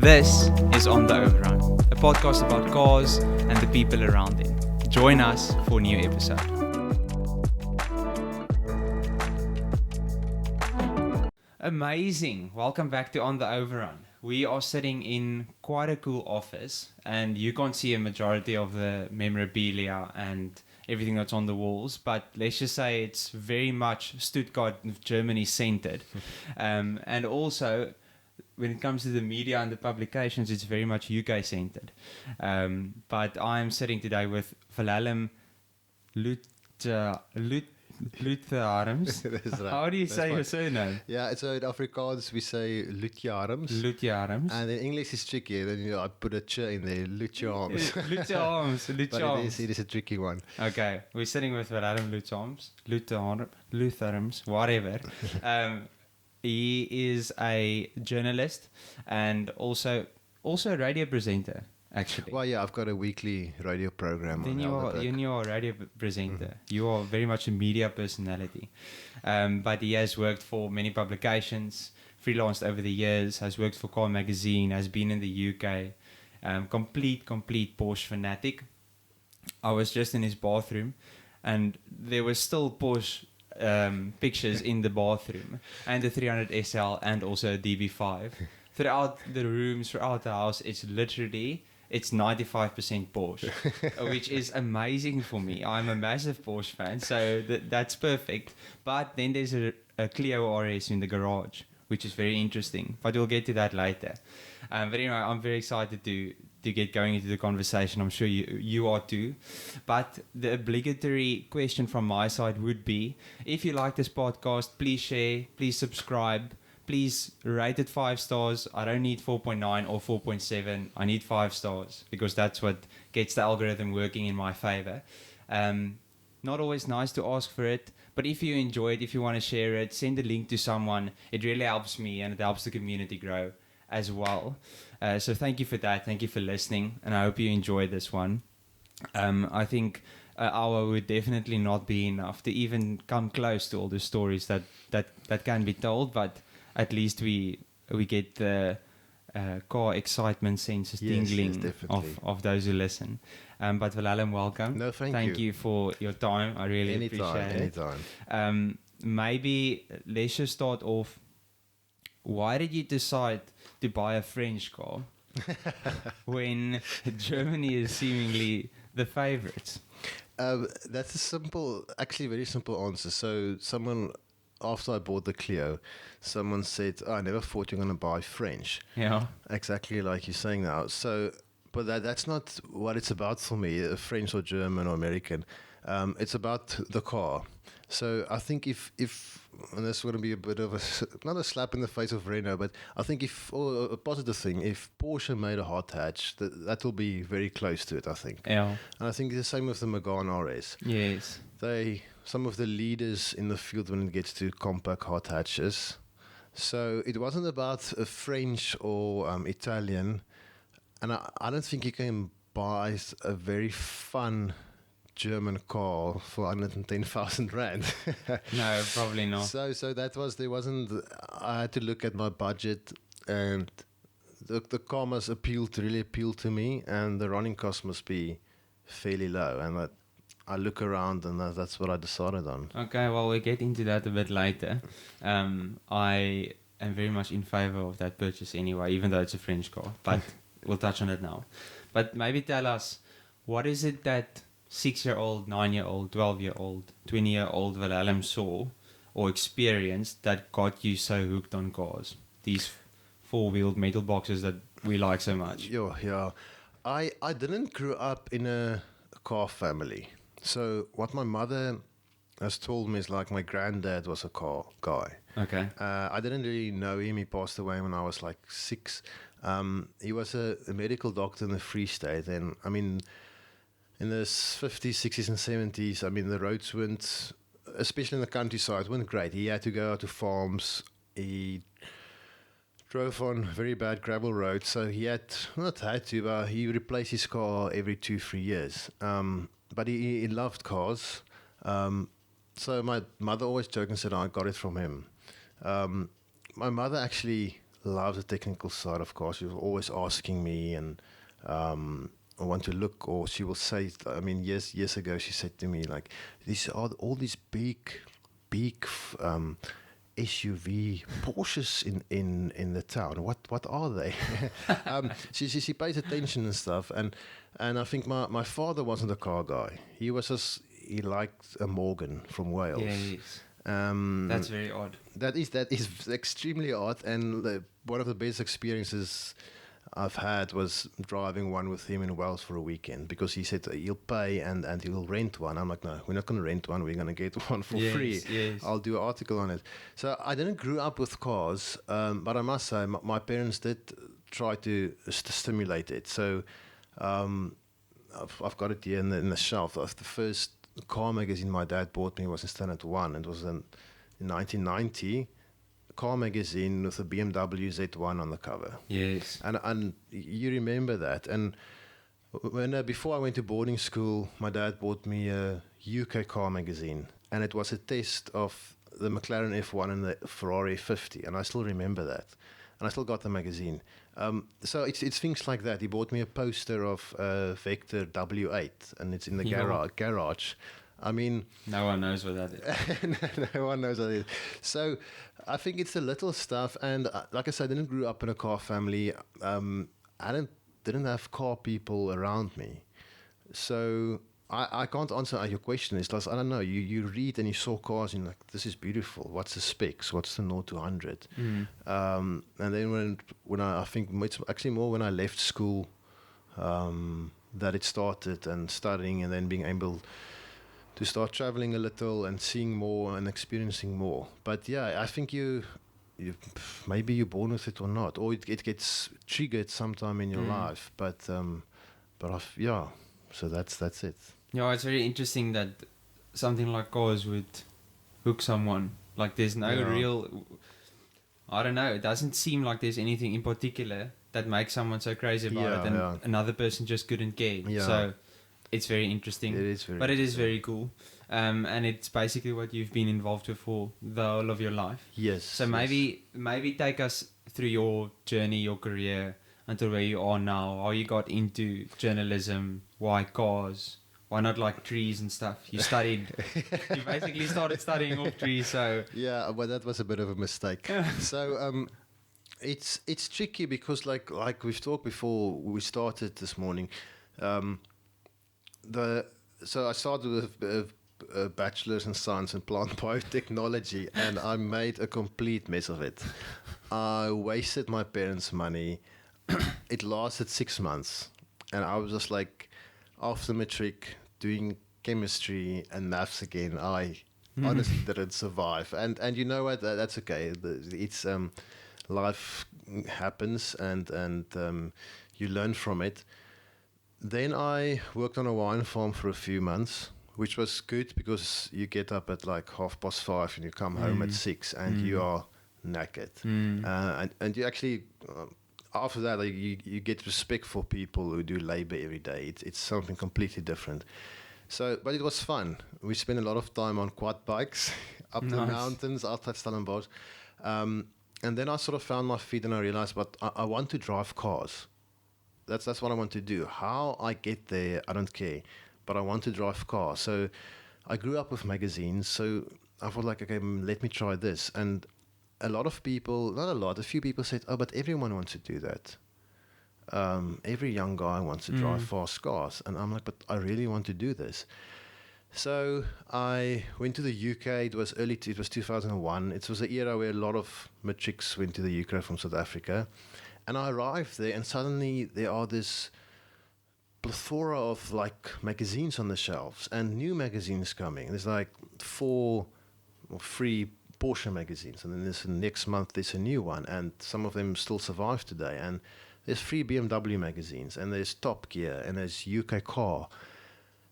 This is On the Overrun, a podcast about cars and the people around them. Join us for a new episode. Amazing! Welcome back to On the Overrun. We are sitting in quite a cool office, and you can't see a majority of the memorabilia and everything that's on the walls, but let's just say it's very much Stuttgart, Germany centered. And also, when it comes to the media and the publications, it's very much UK centered. But I'm sitting today with Wilhelm Lutjeharms. That's right. How do you That's say fine. your surname? Yeah, so in Afrikaans we say Lutjeharms. Lutjeharms. And in English it's tricky. Then I put a ch in there, Lutjeharms. Lutjeharms. But it is a tricky one. Okay, we're sitting with Wilhelm Lutjeharms, whatever. He is a journalist and also a radio presenter, actually. Well, yeah, I've got a weekly radio program. Then you are a radio presenter. Mm-hmm. You are very much a media personality. But he has worked for many publications, freelanced over the years, has worked for Car Magazine, has been in the UK. Complete Porsche fanatic. I was just in his bathroom and there were still Porsche pictures in the bathroom, and the 300 SL and also a DB5. Throughout the rooms, throughout the house, it's 95% Porsche, which is amazing for me. I'm a massive Porsche fan, so that's perfect. But then there's a Clio RS in the garage, which is very interesting, but we'll get to that later. But anyway, I'm very excited to get going into the conversation. I'm sure you are too. But the obligatory question from my side would be, if you like this podcast, please share, please subscribe, please rate it 5 stars. I don't need 4.9 or 4.7. I need 5 stars because that's what gets the algorithm working in my favor. Not always nice to ask for it, but if you enjoy it, if you want to share it, send a link to someone. It really helps me and it helps the community grow as well. So thank you for that. Thank you for listening, and I hope you enjoyed this one. I think an hour would definitely not be enough to even come close to all the stories that can be told, but at least we get the car excitement senses tingling of those who listen. But Wilhelm, welcome. No, thank you. Thank you for your time. I really appreciate it. Anytime. Maybe let's just start off. Why did you decide to buy a French car when Germany is seemingly the favorite? That's very simple answer. So someone, after I bought the Clio, someone said, I never thought you're going to buy French. Yeah. Exactly like you're saying now. So, but that's not what it's about for me, French or German or American. It's about the car. So I think if and this is going to be a bit of not a slap in the face of Renault, but I think a positive thing, if Porsche made a hot hatch, that will be very close to it, I think. Yeah. And I think the same with the Pagani RS. Yes. Some of the leaders in the field when it gets to compact hot hatches. So it wasn't about a French or Italian, and I don't think you can buy a very fun German car for 110,000 rand. No, probably not. So I had to look at my budget, and the car must really appeal to me, and the running cost must be fairly low, and I look around, and that's what I decided on. Okay, well, we'll get into that a bit later. I am very much in favor of that purchase anyway, even though it's a French car, but we'll touch on it now. But maybe tell us, what is it that 6-year-old, 9-year-old, 12-year-old, 20-year-old Wilhelm saw or experienced that got you so hooked on cars? These 4-wheeled metal boxes that we like so much. Yeah. I didn't grow up in a car family. So what my mother has told me is like my granddad was a car guy. Okay. I didn't really know him. He passed away when I was like 6. He was a medical doctor in the Free State, and I mean, in the 50s, 60s, and 70s, I mean, the roads weren't, especially in the countryside, weren't great. He had to go out to farms. He drove on very bad gravel roads, so he he replaced his car every 2-3 years. But he loved cars. So my mother always joked and said, I got it from him. My mother actually loves the technical side of cars. She was always asking me, and I want to look, or she will say, I mean, years ago, she said to me, like, these are all these big SUV Porsches in the town. What are they? She pays attention and stuff, and I think my father wasn't a car guy. He liked a Morgan from Wales. Yes. That's very odd. That is extremely odd, and one of the best experiences I've had was driving one with him in Wales for a weekend, because he said he'll pay and he'll rent one. I'm like, no, we're not going to rent one. We're going to get one for free. Yes. I'll do an article on it. So I didn't grow up with cars, but I must say my parents did try to stimulate it. So I've got it here in the shelf. The first car magazine my dad bought me was in Standard 1. It was in 1990. Car magazine with a BMW Z1 on the cover. Yes. And you remember that. And when before I went to boarding school, my dad bought me a UK car magazine, and it was a test of the McLaren F1 and the Ferrari F50, and I still remember that. And I still got the magazine. So it's things like that. He bought me a poster of Vector W8, and it's in the garage. I mean, no one knows what that is. No one knows what it is. So I think it's the little stuff. And like I said, I didn't grow up in a car family. I didn't have car people around me. So I can't answer your question. It's like, I don't know. You read and you saw cars and you're like, this is beautiful. What's the specs? What's the 0 to 100? And then when I think it's actually more when I left school that it started, and studying, and then being able to start traveling a little and seeing more and experiencing more. But yeah, I think you maybe you're born with it or not, or it gets triggered sometime in your life. But so that's it. Yeah, it's very interesting that something like cars would hook someone. Like there's no real, I don't know, it doesn't seem like there's anything in particular that makes someone so crazy about it, and another person just couldn't care. Yeah. So it's very interesting. It is very, but it is very cool. And it's basically what you've been involved with for the whole of your life. Yes. So maybe take us through your journey, your career, until where you are now. How you got into journalism? Why cars? Why not like trees and stuff? You studied. You basically started studying off trees. So yeah, well, that was a bit of a mistake. So it's tricky because like we've talked before we started this morning. So I started with a bachelor's in science and plant biotechnology, and I made a complete mess of it. I wasted my parents' money. It lasted 6 months, and I was just like, after matric, doing chemistry and maths again. I honestly didn't survive, and you know what? That's okay. It's life happens, and you learn from it. Then I worked on a wine farm for a few months, which was good because you get up at like 5:30 and you come home at 6 and you are knackered. And you actually, after that, you get respect for people who do labor every day. It's something completely different. So, but it was fun. We spent a lot of time on quad bikes up the mountains outside Stellenbosch. And then I sort of found my feet and I realized, but I want to drive cars. That's what I want to do. How I get there, I don't care. But I want to drive cars. So I grew up with magazines. So I thought like, okay, let me try this. And a lot of people, not a lot, a few people said, oh, but everyone wants to do that. Every young guy wants to drive fast cars. And I'm like, but I really want to do this. So I went to the UK. It was it was 2001. It was an era where a lot of matrics went to the UK from South Africa. And I arrived there, and suddenly there are this plethora of like magazines on the shelves and new magazines coming. There's like 4 or 3 Porsche magazines, and then next month there's a new one, and some of them still survive today. And there's 3 BMW magazines, and there's Top Gear, and there's UK Car.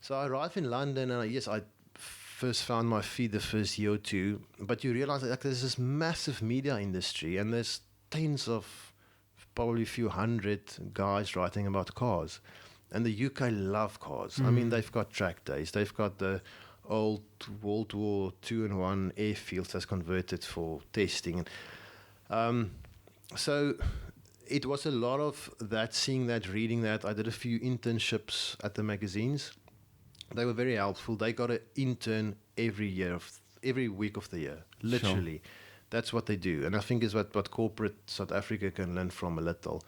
So I arrived in London, and I first found my feet the first year or two, but you realize that like, there's this massive media industry, and there's tens of, probably a few hundred guys writing about cars. And the UK love cars. I mean, they've got track days. They've got the old World War II and 1 airfields that's converted for testing. So it was a lot of that, seeing that, reading that. I did a few internships at the magazines. They were very helpful. They got an intern every year, every week of the year, literally. Sure. That's what they do. And I think is what corporate South Africa can learn from a little.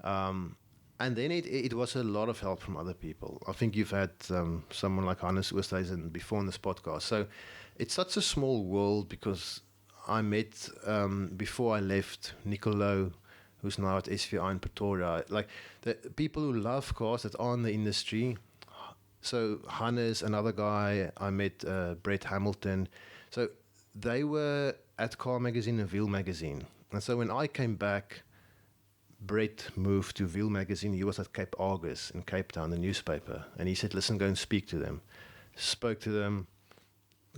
And then it was a lot of help from other people. I think you've had someone like Hannes Oosthuizen before on this podcast. So it's such a small world, because I met, before I left, Nicolo, who's now at SVI in Pretoria. Like, the people who love cars that are in the industry. So Hannes, another guy, I met Brett Hamilton. So they were at Car Magazine and Wheel Magazine. And so when I came back, Brett moved to Wheel Magazine. He was at Cape Argus in Cape Town, the newspaper. And he said, listen, go and speak to them. Spoke to them,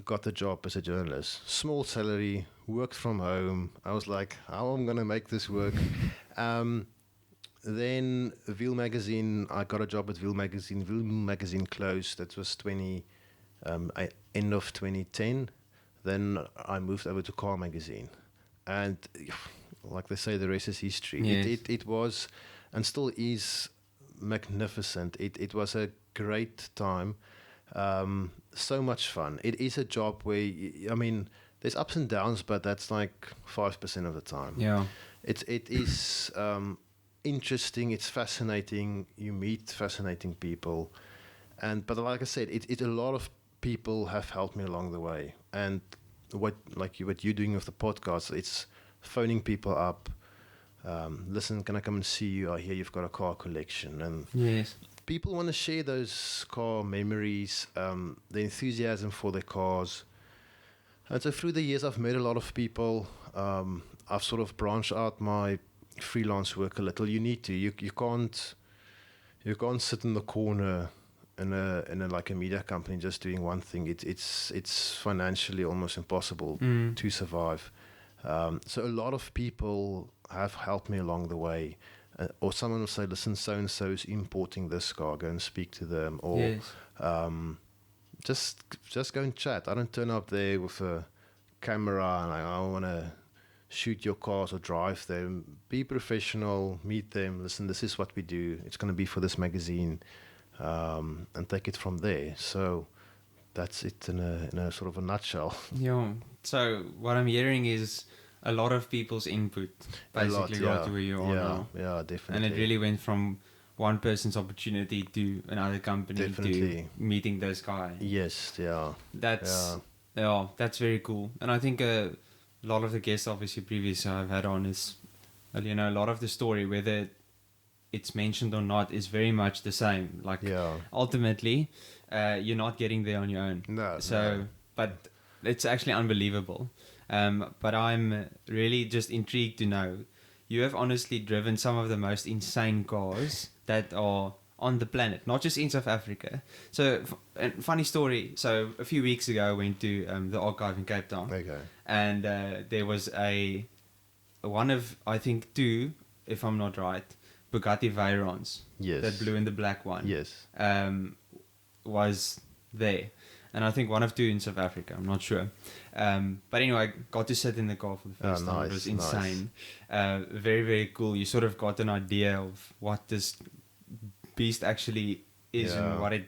got the job as a journalist. Small salary, worked from home. I was like, how am I going to make this work? Then Wheel Magazine, I got a job at Wheel Magazine. Wheel Magazine closed. That was end of 2010. Then I moved over to Car Magazine. And like they say, the rest is history. Yes. It was, and still is, magnificent. It was a great time. So much fun. It is a job where, I mean, there's ups and downs, but that's like 5% of the time. Yeah. It is interesting. It's fascinating. You meet fascinating people. But like I said, a lot of people have helped me along the way. And what you're doing with the podcast, it's phoning people up, listen, can I come and see you? I hear you've got a car collection. And yes, people want to share those car memories, the enthusiasm for their cars. And so through the years, I've met a lot of people. I've sort of branched out my freelance work a little. You need to. You can't sit in the corner in a like a media company just doing one thing. It's financially almost impossible to survive. So a lot of people have helped me along the way. Or someone will say, listen, so-and-so is importing this car, go and speak to them. Or yes. Just go and chat. I don't turn up there with a camera and I want to shoot your cars or drive them. Be professional, meet them, listen, this is what we do. It's going to be for this magazine, and take it from there. So that's it in a sort of a nutshell. Yeah. So what I'm hearing is a lot of people's input, basically, right to where you are now. Yeah, definitely. And it really went from one person's opportunity to another company to meeting those guys. Yes, yeah. That's very cool. And I think a lot of the guests, obviously, previously I've had on is, a lot of the story, whether it's mentioned or not, is very much the same. Like, ultimately, you're not getting there on your own. No. But it's actually unbelievable. But I'm really just intrigued to know, you have honestly driven some of the most insane cars that are on the planet, not just in South Africa. So, funny story. So, a few weeks ago, I went to the archive in Cape Town. Okay. And there was one of, I think, two, if I'm not right, Bugatti Veyrons. Yes. That blue and the black one. Yes. Was there. And I think one of two in South Africa, I'm not sure. But anyway, I got to sit in the car for the first time. It was insane. Very, very cool. You sort of got an idea of what this beast actually is and what it...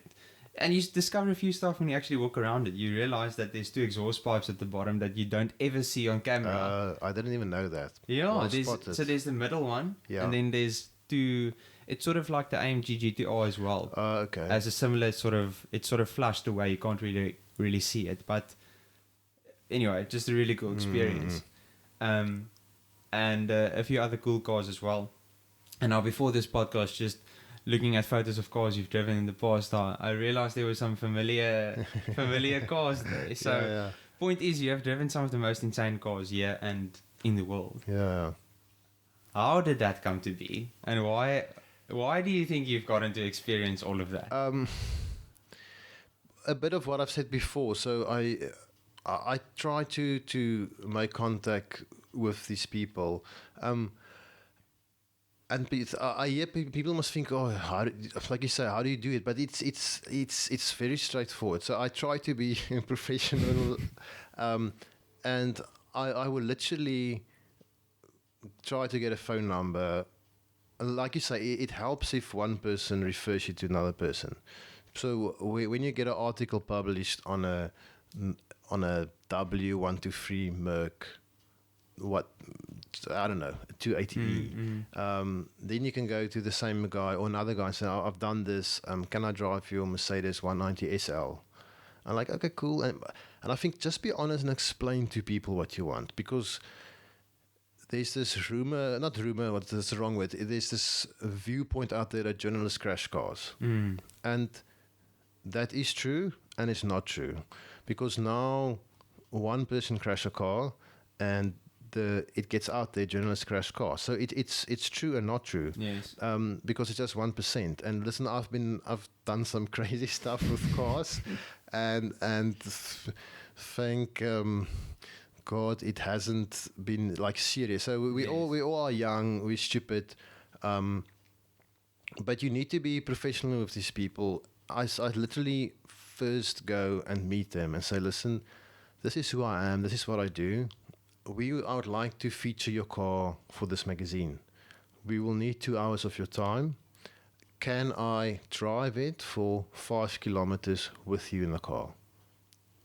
And you discover a few stuff when you actually walk around it. You realize that there's two exhaust pipes at the bottom that you don't ever see on camera. I didn't even know that. Yeah, so there's the middle one, and then there's two... It's sort of like the AMG GTR as well. Okay. As a similar sort of... It's sort of flushed away. You can't really see it. But anyway, just a really cool experience. And a few other cool cars as well. And now before this podcast, just looking at photos of cars you've driven in the past, I realized there were some familiar cars there. So point is, you have driven some of the most insane cars here and in the world. Yeah. How did that come to be? And why do you think you've gotten to experience all of that? A bit of what I've said before. So I try to make contact with these people. And I hear people must think, like you say, how do you do it? But it's very straightforward. So I try to be professional, and I will literally try to get a phone number. Like you say, it helps if one person refers you to another person. So when you get an article published on a W123 Merc, what, I don't know, 280E, then you can go to the same guy or another guy and say, I've done this, can I drive your Mercedes 190 SL? I'm like, okay, cool. And I think just be honest and explain to people what you want, because there's this rumor, not rumor, what's the wrong word? There's this viewpoint out there that journalists crash cars. And that is true and it's not true. Because now one person crash a car and it gets out there, journalists crash cars. So it's true and not true. Yes. Because it's just 1%. And listen, I've done some crazy stuff with cars, and thank God it hasn't been like serious. So we all are young, we're stupid, but you need to be professional with these people. I literally first go and meet them and say, listen, this is who I am, this is what I do. I would like to feature your car for this magazine. We will need 2 hours of your time. Can I drive it for 5 kilometers with you in the car?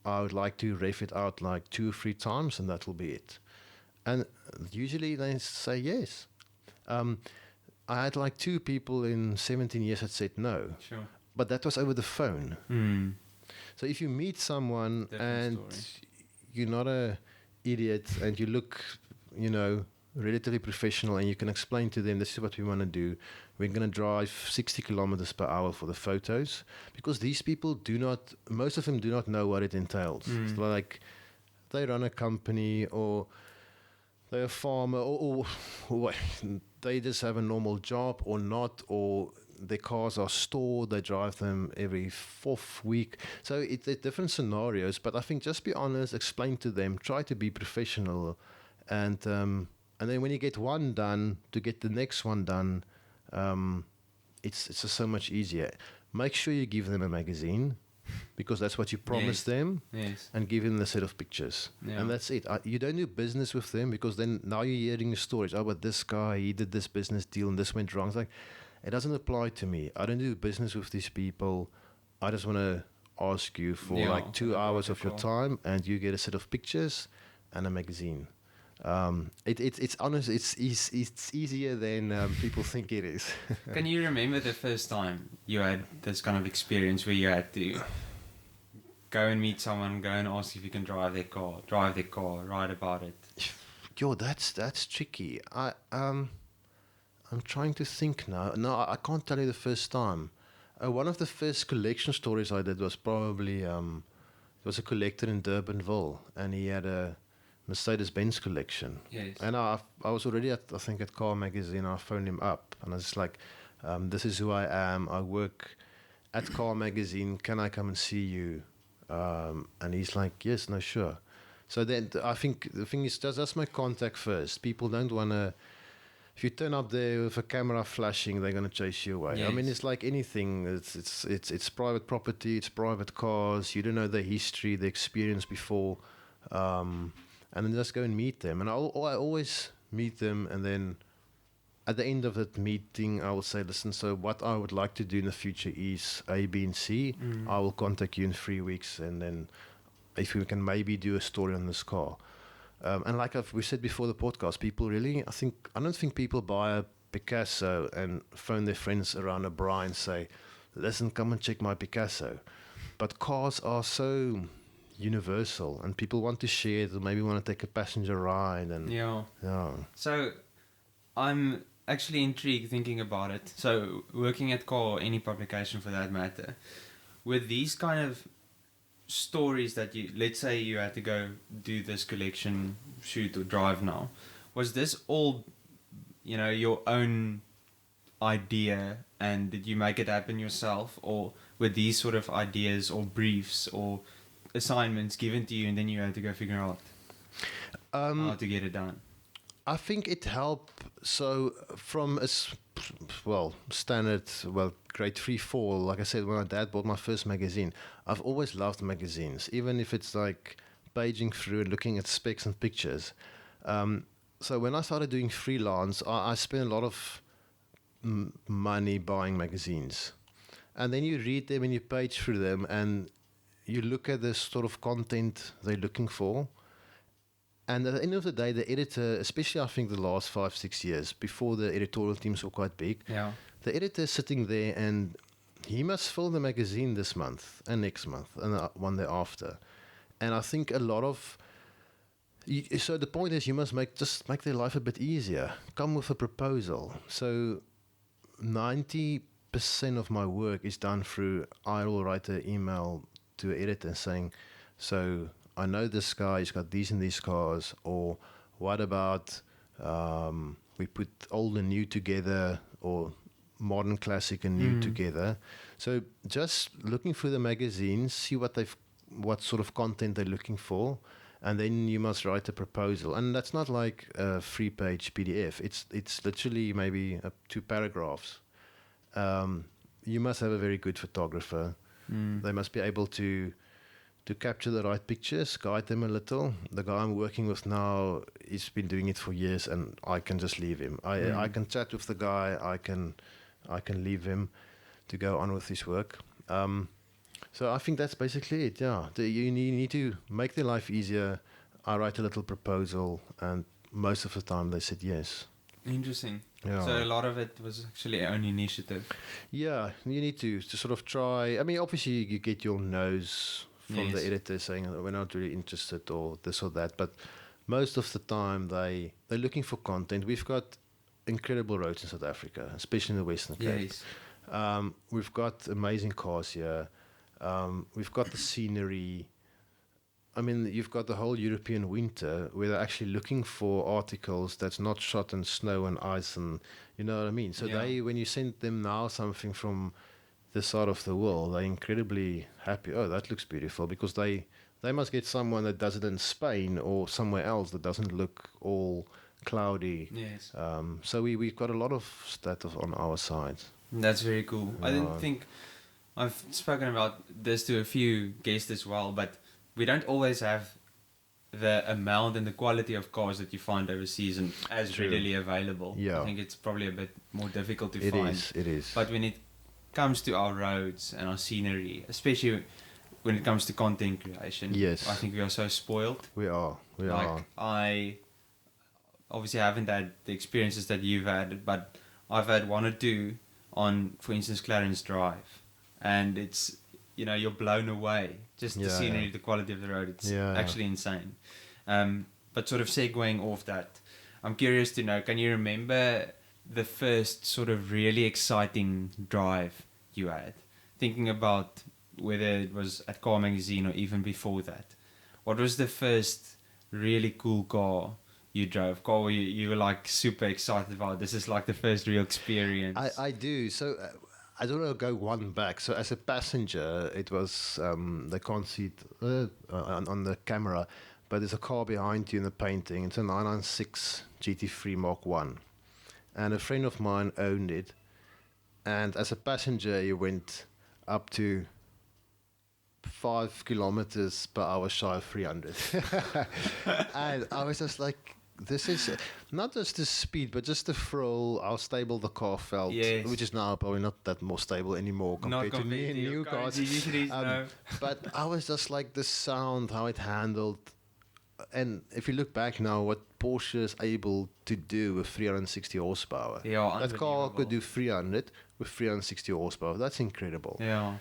I would like to rev it out like 2 or 3 times, and that will be it. And usually they say yes. I had like 2 people in 17 years that said no. Sure. But that was over the phone. So if you meet someone and you're not a idiot and you look, relatively professional, and you can explain to them, this is what we want to do. We're going to drive 60 kilometers per hour for the photos, because these people most of them do not know what it entails. It's like they run a company, or they're a farmer, or they just have a normal job or not, or their cars are stored, they drive them every 4th week. So it's different scenarios, but I think just be honest, explain to them, try to be professional, and then when you get one done, to get the next one done, it's just so much easier. Make sure you give them a magazine, because that's what you promised them, and give them a set of pictures. And that's it. You don't do business with them, because then now you're hearing the stories. Oh, but this guy, he did this business deal and this went wrong. It's like, it doesn't apply to me. I don't do business with these people. I just want to ask you for like 2 hours of your time, and you get a set of pictures and a magazine. It's honest. It's easier than people think it is. Can you remember the first time you had this kind of experience where you had to go and meet someone, go and ask if you can drive their car, write about it? Yo, that's tricky. I'm trying to think now. No, I can't tell you the first time. One of the first collection stories I did was probably there was a collector in Durbanville, and he had a Mercedes-Benz collection. Yes. And I was already at Car Magazine. I phoned him up, and I was like, this is who I am. I work at Car Magazine. Can I come and see you? And he's like, yes, no, sure. So then I think the thing is, that's my contact first. People don't want to. If you turn up there with a camera flashing, they're going to chase you away. Yes. I mean, it's like anything. It's private property. It's private cars. You don't know the history, the experience before, and then just go and meet them. And I always meet them, and then at the end of that meeting, I will say, listen, so what I would like to do in the future is A, B, and C. I will contact you in 3 weeks, and then if we can maybe do a story on this car. And like we said before the podcast, people really, I don't think people buy a Picasso and phone their friends around a bar and say, listen, come and check my Picasso. But cars are so universal, and people want to share it, or maybe want to take a passenger ride. And yeah. So I'm actually intrigued thinking about it. So working at Car, any publication for that matter, with these kind of stories that let's say you had to go do this collection shoot or drive now, was this all your own idea, and did you make it happen yourself, or were these sort of ideas or briefs or assignments given to you and then you had to go figure out how to get it done? I think it helped. So from standard, grade 3, 4, like I said, when my dad bought my first magazine, I've always loved magazines, even if it's like paging through and looking at specs and pictures. so when I started doing freelance, I spent a lot of money buying magazines. And then you read them and you page through them and you look at the sort of content they're looking for. And at the end of the day, the editor, especially I think the last 5-6 years, before the editorial teams were quite big, Yeah. the editor is sitting there and he must fill the magazine this month and next month and the one thereafter. And I think a lot of so the point is you must just make their life a bit easier. Come with a proposal. So 90% of my work is done through I will write an email to an editor saying, so I know this guy, he's got these and these cars, or what about we put old and new together, or modern classic and new together. So just looking through the magazines, see what sort of content they're looking for, and then you must write a proposal. And that's not like a 3-page PDF. It's literally maybe 2 paragraphs. You must have a very good photographer. They must be able to capture the right pictures, guide them a little. The guy I'm working with now, he's been doing it for years, and I can just leave him. I can chat with the guy. I can leave him to go on with his work. So I think that's basically it. Yeah, you need to make their life easier. I write a little proposal, and most of the time they said yes. Interesting. Yeah. So a lot of it was actually your own initiative. Yeah, you need to sort of try. I mean, obviously you get your nose from the editor saying we're not really interested or this or that, but most of the time they're looking for content. We've got incredible roads in South Africa, especially in the Western Cape. Yes. We've got amazing cars here. We've got the scenery. I mean, you've got the whole European winter where they're actually looking for articles that's not shot in snow and ice, and you know what I mean. So when you send them now something from this side of the world, they're incredibly happy. Oh, that looks beautiful, because they must get someone that does it in Spain or somewhere else that doesn't look all cloudy. Yes. So we've got a lot of stuff on our side. That's very cool. I didn't think I've spoken about this to a few guests as well, but we don't always have the amount and the quality of cars that you find overseas and as readily available. Yeah. I think it's probably a bit more difficult to find. It is. But when it comes to our roads and our scenery, especially when it comes to content creation, yes, I think we are so spoiled. We are. I obviously haven't had the experiences that you've had, but I've had 1 or 2 on, for instance, Clarence Drive, and it's, you're blown away. Just the scenery, the quality of the road, it's actually insane. But sort of segueing off that, I'm curious to know, can you remember the first sort of really exciting drive you had? Thinking about whether it was at Car Magazine or even before that. What was the first really cool car you drove? Car where you were like super excited about? This is like the first real experience. I do. So I don't know, go one back. So as a passenger, it was, they can't see it on the camera, but there's a car behind you in the painting. It's a 996 GT3 Mark 1. And a friend of mine owned it. And as a passenger, you went up to 5 kilometers per hour shy of 300. And I was just like, this is not just the speed, but just the thrill, how stable the car felt, which is now probably not that more stable anymore compared to new cars. But I was just like the sound, how it handled. And if you look back now, what Porsche is able to do with 360 horsepower. Yeah, that car could do 300 with 360 horsepower. That's incredible. Yeah.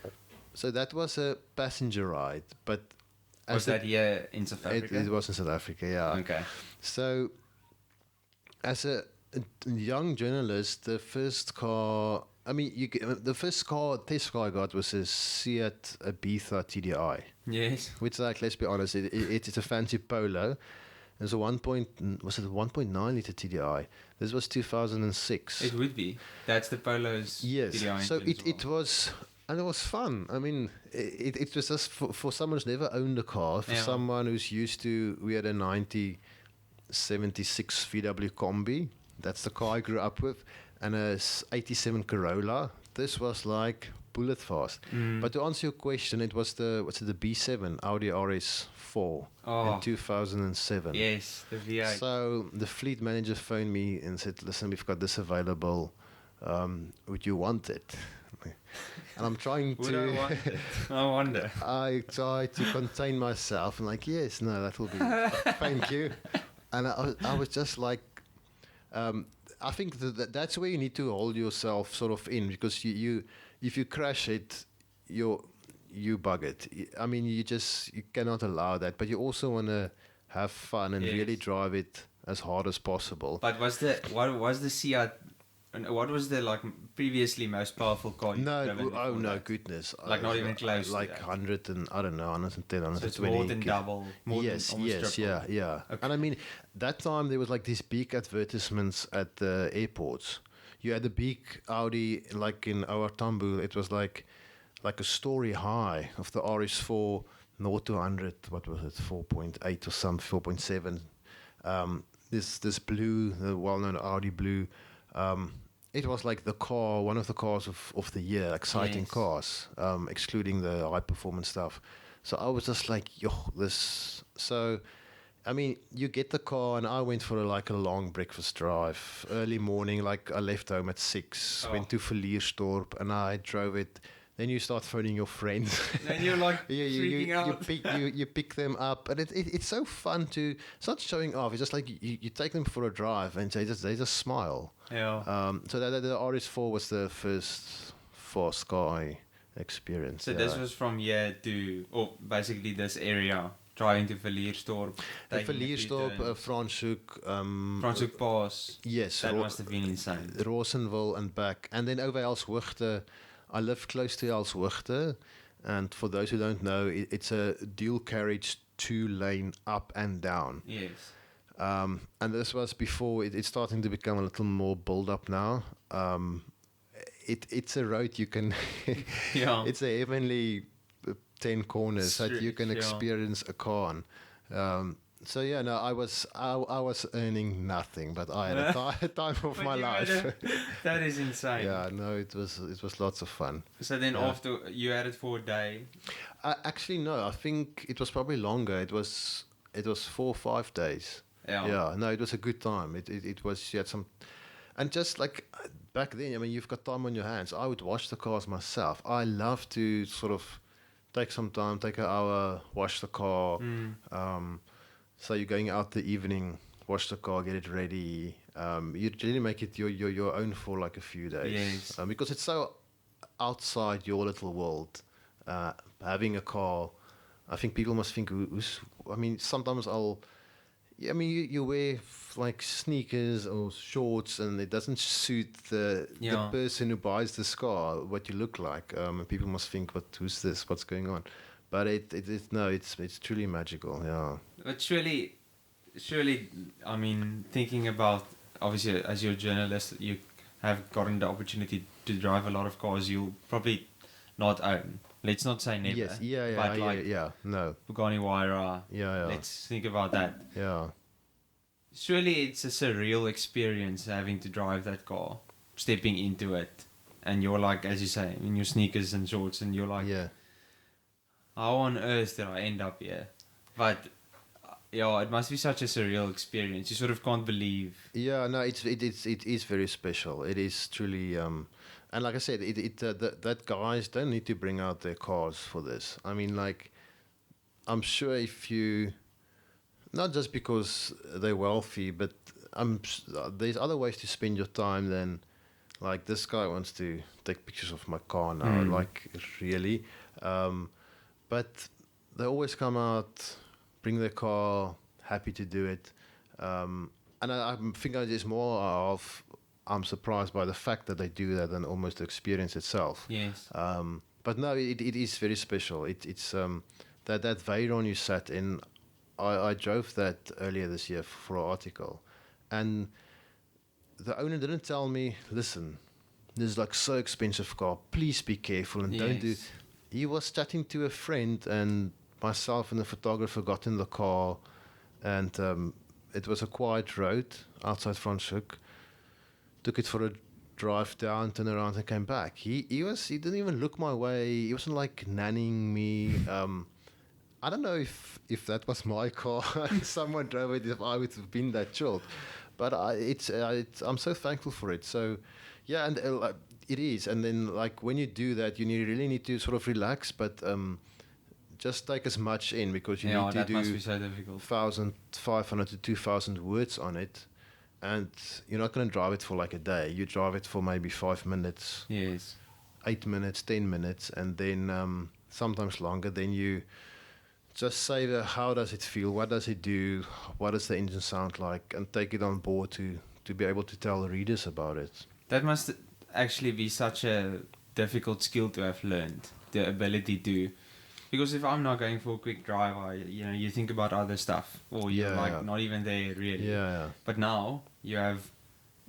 So that was a passenger ride, but was that here in South Africa? It was in South Africa, yeah. Okay. So as a young journalist, the first car, the first test car I got was a Seat Ibiza TDI. Yes. Which, like, let's be honest, it's a fancy Polo. There's a 1.9 liter TDI. This was 2006. It would be. That's the Polo's TDI. So it was, and it was fun. I mean, it was just for someone who's never owned a car, for someone who's used to, we had a 1976 VW Combi. That's the car I grew up with. And a 87 Corolla. This was like bullet fast. But to answer your question, it was the B7 Audi RS4 in 2007. Yes, the V8. So the fleet manager phoned me and said, "Listen, we've got this available. Would you want it?" And I'm trying Would I want it? I wonder. I try to contain myself and like, yes, no, that will be. Thank you. And I was just like, I think that's where you need to hold yourself sort of in, because you if you crash it, you bug it. I mean, you cannot allow that. But you also want to have fun and really drive it as hard as possible. But what was the Seat? What was the previously most powerful car? No, goodness. Like not even close. Like 100 and I don't know, 110, 120. So it's more than double. Yes, triple. yeah. Okay. And I mean, that time there was like these big advertisements at the airports. You had a big Audi, like in our Tambu, it was like a story high of the RS4 0 to 100. What was it? 4.8 or some 4.7. This blue, the well-known Audi blue. It was like one of the cars of the year, exciting cars, excluding the high performance stuff. So I was just like, yo, this. So, I mean, you get the car, and I went for a long breakfast drive, early morning. Like I left home at 6, went to Verliersdorp, and I drove it. Then you start phoning your friends. Then you're like freaking out. You pick them up, and it's so fun to. It's not showing off. It's just like you take them for a drive, and they just smile. Yeah. So the RS4 was the first fast car I experienced. So this was from here to, basically this area, driving to Verliersdorp. Verliersdorp, Franschhoek. Franschhoek Pass. Yes. That must have been insane. Rosenville and back, and then over Elshoogte. I live close to Elshoogte, and for those who don't know, it's a dual carriage 2-lane up and down. Yes. And this was before it's starting to become a little more build up now. It's a road you can. It's a heavenly 10 corners that you can experience a car on. So yeah, no, I was earning nothing, but I had a time of my life. That is insane. Yeah, no, it was lots of fun. So then after you had it for a day. Actually, no, I think it was probably longer. It was 4 or 5 days. Yeah, no, it was a good time. It was, you had some, and just like back then, I mean, you've got time on your hands. I would wash the cars myself. I love to sort of take some time, take an hour, wash the car. So you're going out the evening, wash the car, get it ready. You really make it your own for like a few days. Yes. Because it's so outside your little world. Having a car, I think people must think, sometimes you wear like sneakers or shorts, and it doesn't suit the person who buys this car, what you look like. And people must think, who's this? What's going on? But it's truly magical, yeah. But surely, I mean, thinking about, obviously, as you're a journalist, you have gotten the opportunity to drive a lot of cars you'll probably not own. Let's not say never. Yes, no. Pagani Huayra. Yeah. Let's think about that. Yeah. Surely it's a surreal experience having to drive that car, stepping into it, and you're like, as you say, in your sneakers and shorts, and you're like, how on earth did I end up here? But it must be such a surreal experience. You sort of can't believe. Yeah, no, it is very special. It is truly, and like I said, that guys don't need to bring out their cars for this. I mean, like, I'm sure if you, not just because they're wealthy, but there's other ways to spend your time than, like, this guy wants to take pictures of my car now. Like, really. But they always come out, bring their car, happy to do it. And I think it's more of, I'm surprised by the fact that they do that than almost the experience itself. Yes. But no, it is very special. It's that Veyron you sat in, I drove that earlier this year for an article. And the owner didn't tell me, listen, this is like so expensive car, please be careful and don't do. He was chatting to a friend, and myself and the photographer got in the car, and it was a quiet road outside Franschhoek. Took it for a drive down, turn around, and came back. He didn't even look my way. He wasn't like nannying me. I don't know if that was my car. Someone drove it. If I would have been that chilled, but I'm so thankful for it. So, yeah, and it is. And then like when you do that, really need to sort of relax, but just take as much in because you need to do must be so difficult. 1,500 to 2,000 words on it, and you're not going to drive it for like a day. You drive it for maybe 5 minutes, Yes, 8 minutes, 10 minutes, and then sometimes longer. Then you just say how does it feel, what does it do, what does the engine sound like, and take it on board to be able to tell readers about it. that must actually be such a difficult skill to have learned, the ability to. Because if I'm not going for a quick drive, you think about other stuff, or you're not even there really. Yeah. But now you have,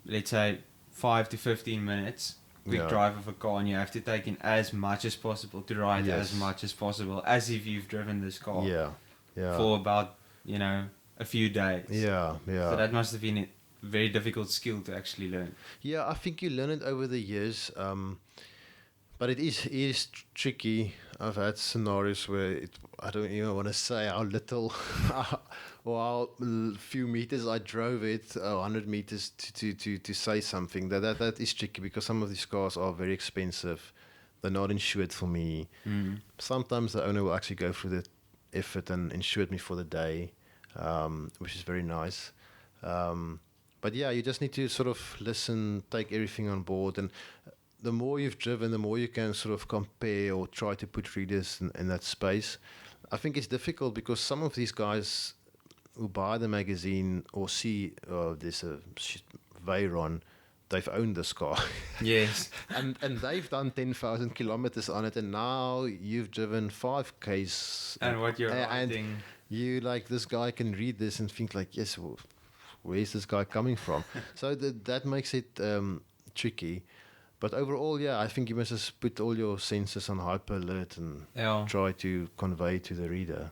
let's say, 5 to 15 minutes quick drive of a car, and you have to take in as much as possible to ride as much as possible, as if you've driven this car for about a few days. Yeah. So that must have been a very difficult skill to actually learn. Yeah, I think you learn it over the years. But it is tricky. I've had scenarios where I don't even want to say how little or how few meters I drove it, 100 meters to say something. That is tricky because some of these cars are very expensive. They're not insured for me. Sometimes the owner will actually go through the effort and insured me for the day, which is very nice. But yeah, you just need to sort of listen, take everything on board, and the more you've driven, the more you can sort of compare or try to put readers in that space. I think it's difficult because some of these guys who buy the magazine or see there's a Veyron, they've owned this car. Yes. and they've done 10,000 kilometers on it, and now you've driven 5Ks. And what you're and writing. You like, this guy can read this and think like, yes, well, where's this guy coming from? So that makes it tricky. But overall, yeah, I think you must just put all your senses on hyper alert and try to convey to the reader.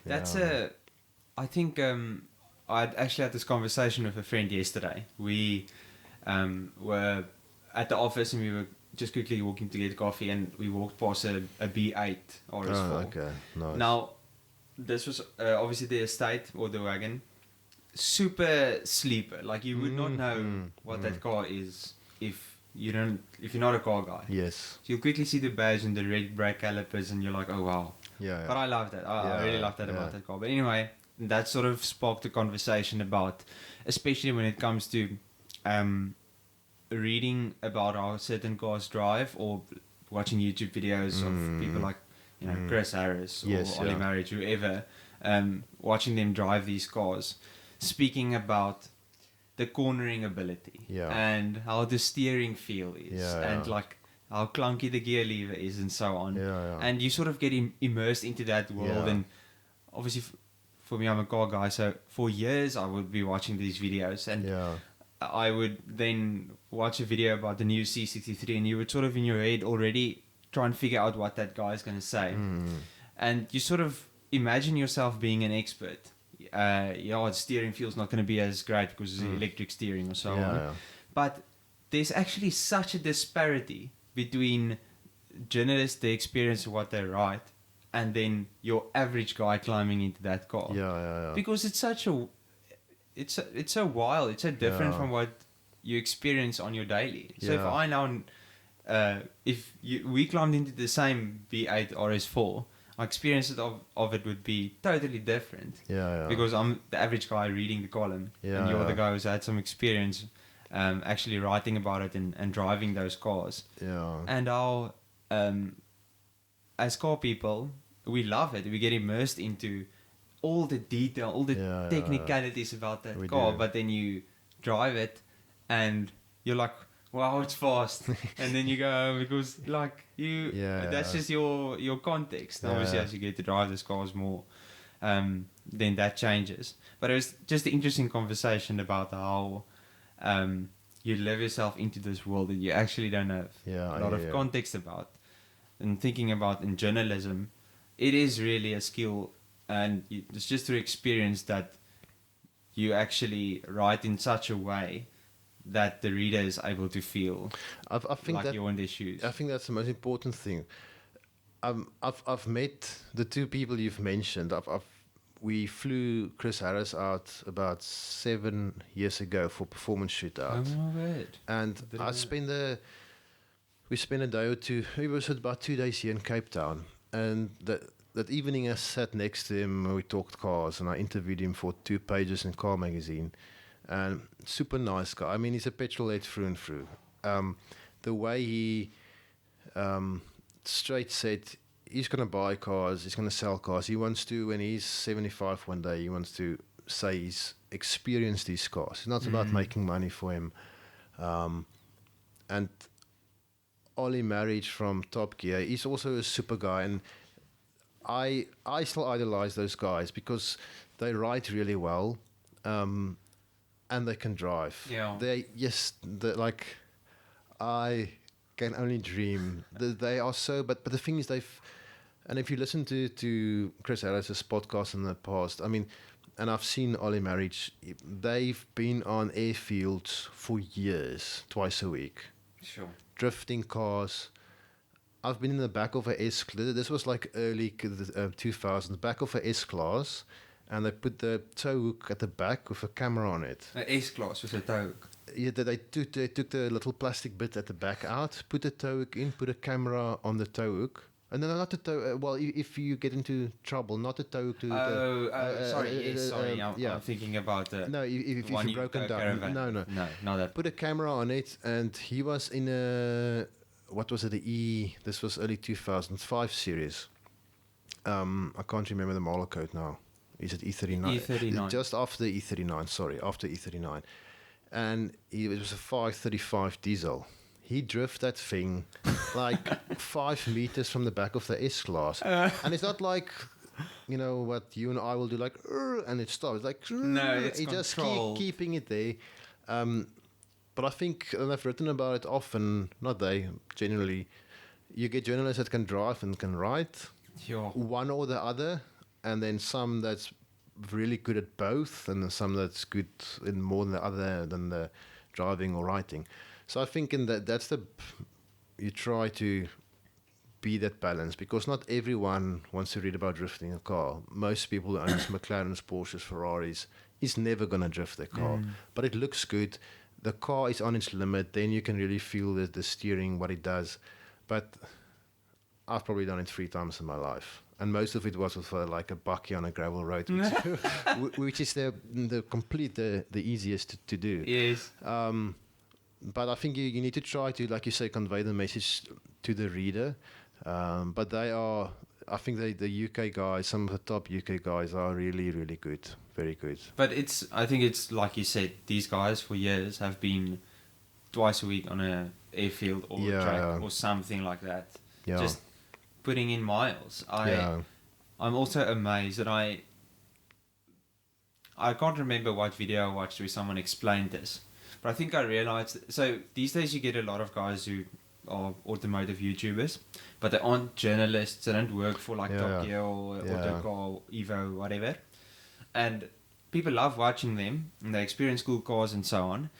That's I think I actually had this conversation with a friend yesterday. We were at the office and we were just quickly walking to get coffee, and we walked past a B8 RS4. Oh, okay, nice. Now, this was obviously the estate or the wagon. Super sleeper. Like, you would not know what that car is if you're not a car guy. Yes. So you'll quickly see the badge and the red brake calipers, and you're like, oh wow. Yeah. But I love that. I really love that about that car. But anyway, that sort of sparked a conversation about, especially when it comes to reading about how certain cars drive, or watching YouTube videos of people like Chris Harris or Ollie Marriage, whoever, watching them drive these cars, speaking about the cornering ability and how the steering feel is and like how clunky the gear lever is and so on. And you sort of get immersed into that world. And obviously for me, I'm a car guy, so for years I would be watching these videos, and I would then watch a video about the new C63, and you would sort of in your head already try and figure out what that guy is going to say. And you sort of imagine yourself being an expert. The steering feel's not going to be as great because it's electric steering or so on. But there's actually such a disparity between journalists, the experience of what they write, and then your average guy climbing into that car. Because it's such a, it's so wild, it's so different from what you experience on your daily. So if I now, we climbed into the same B8 RS4, my experience of it would be totally different. Because I'm the average guy reading the column, and you're the guy who's had some experience actually writing about it and driving those cars. And how, as car people, we love it. We get immersed into all the detail, all the technicalities about that car. But then you drive it, and you're like, wow, it's fast. And then you go home because like that's just your context. Obviously, as you get to drive these cars more, then that changes. But it was just an interesting conversation about how you live yourself into this world that you actually don't have a lot of context about. And thinking about in journalism, it is really a skill, and it's just through experience that you actually write in such a way that the reader is able to feel I think like that you're in their shoes. I think that's the most important thing. I've met the two people you've mentioned. We flew Chris Harris out about 7 years ago for performance shootout, Oh my word. and we spent a day or two. We was about 2 days here in Cape Town, and that evening I sat next to him and we talked cars, and I interviewed him for 2 pages in Car Magazine. And super nice guy. I mean, he's a petrol head through and through. The way he straight said he's going to buy cars, he's going to sell cars. He wants to, when he's 75 one day, he wants to say he's experienced these cars. It's not about making money for him. And Ollie Marriage from Top Gear, he's also a super guy. And I still idolize those guys because they write really well. And they can drive. Yeah. Like, I can only dream. They are so, but the thing is, and if you listen to Chris Harris's podcast in the past, I mean, and I've seen Ollie Marriage, they've been on airfields for years, twice a week. Sure. Drifting cars. I've been in the back of a S-Class. This was like early 2000s, back of a S-Class. And they put the tow hook at the back with a camera on it. An S-Class with a tow hook. Yeah, they took the little plastic bit at the back out, put the tow hook in, put a camera on the tow hook. And then not the tow. Well, if you get into trouble, not the tow hook to. Sorry. I'm thinking about the. No, if you've broken down. Caravan. No, not that. Put a camera on it, and he was in a, what was it? This was early 2005 series. I can't remember the model code now. Is it E39? E39. Just after the E39, sorry, after E39. And it was a 535 diesel. He drove that thing like 5 meters from the back of the S-Class. And it's not like, what you and I will do, like, and it stops. Like, no, it's just keeping it there. But I think, and I've written about it often, not they, generally, you get journalists that can drive and can write. Sure. One or the other. And then some that's really good at both, and then some that's good in more than the other, than the driving or writing. So I think you try to be that balance, because not everyone wants to read about drifting a car. Most people who own McLarens, Porsches, Ferraris is never going to drift their car, but it looks good. The car is on its limit. Then you can really feel the steering, what it does. But I've probably done it 3 times in my life. And most of it was with like a bucky on a gravel road, which is the easiest to do. Yes. But I think you need to try to, like you say, convey the message to the reader. But I think the UK guys, some of the top UK guys are really, really good. Very good. But I think it's like you said, these guys for years have been twice a week on a airfield or a track or something like that. Yeah. Just putting in miles. I'm also amazed that I can't remember what video I watched where someone explained this, but I think I realized. So these days you get a lot of guys who are automotive YouTubers, but they aren't journalists. They don't work for like Top Gear or Autocar, Evo, whatever. And people love watching them, and they experience cool cars and so on.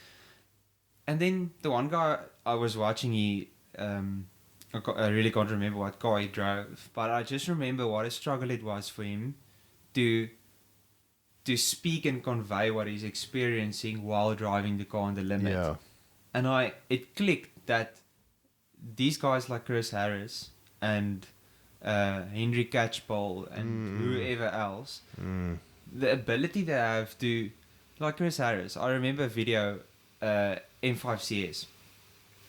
And then the one guy I was watching, I really can't remember what car he drove, but I just remember what a struggle it was for him to speak and convey what he's experiencing while driving the car on the limit. Yeah. And it clicked that these guys like Chris Harris and Henry Catchpole and whoever else, the ability they have to, like Chris Harris, I remember a video, M5 CS,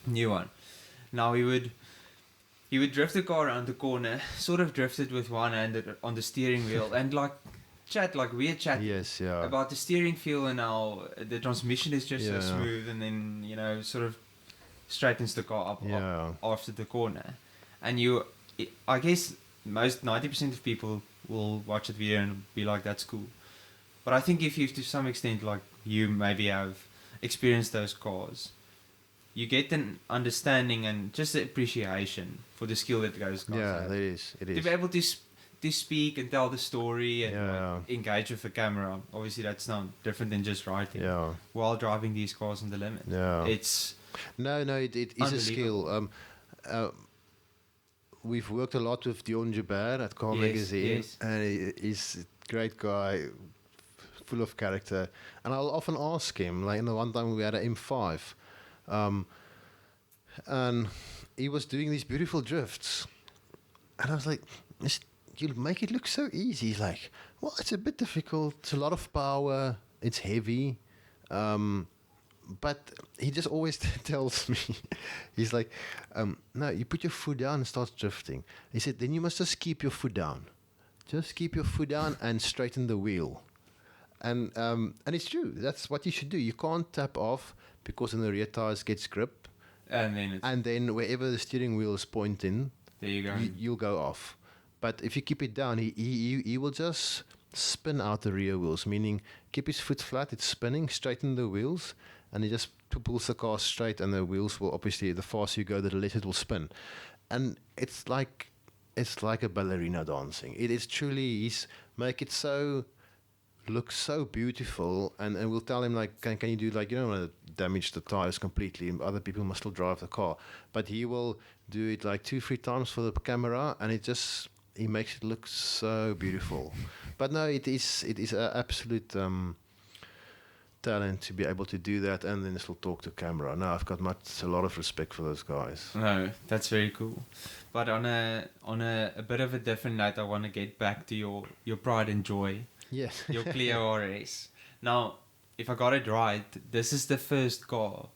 new one. Now he would drift the car around the corner, sort of drifted with one hand on the steering wheel, and like weird chat about the steering feel and how the transmission is just so smooth, and then sort of straightens the car up after the corner. And I guess most 90% of people will watch that video and be like, that's cool. But I think if you, to some extent, like you maybe have experienced those cars, you get an understanding and just the appreciation for the skill that goes. Yeah, it is. To be able to to speak and tell the story and Yeah. like, engage with the camera. Obviously, that's not different than just writing. Yeah. While driving these cars on the limit. Yeah. It's No, it is a skill. unbelievable. We've worked a lot with Dion Joubert at Car Magazine, Yes. and he's a great guy, full of character. And I'll often ask him, like, one time we had an M5, and he was doing these beautiful drifts, and I was like, you make it look so easy. He's like, well, it's a bit difficult. It's a lot of power. It's heavy. But he just always tells me, he's like, no, you put your foot down and start drifting. He said, then you must just keep your foot down. Just keep your foot down and straighten the wheel. And it's true. That's what you should do. You can't tap off because then the rear tires gets grip. And then wherever the steering wheel is pointing, there you go. You'll go off. But if you keep it down, he will just spin out the rear wheels, meaning keep his foot flat, it's spinning, straighten the wheels, and he just pulls the car straight, and the wheels will obviously, the faster you go, the less it will spin. And it's like a ballerina dancing. It is truly, he's make it so, looks so beautiful, and we'll tell him, like, can you do, like, you don't want to damage the tires completely, and other people must still drive the car. But he will do it like 2-3 times for the camera, and he makes it look so beautiful. But no, it is an absolute talent to be able to do that, and then still talk to camera. No, I've got a lot of respect for those guys. No, that's very cool. But on a bit of a different note, I want to get back to your pride and joy. Yes. Your Clio RS. Now, if I got it right, this is the first car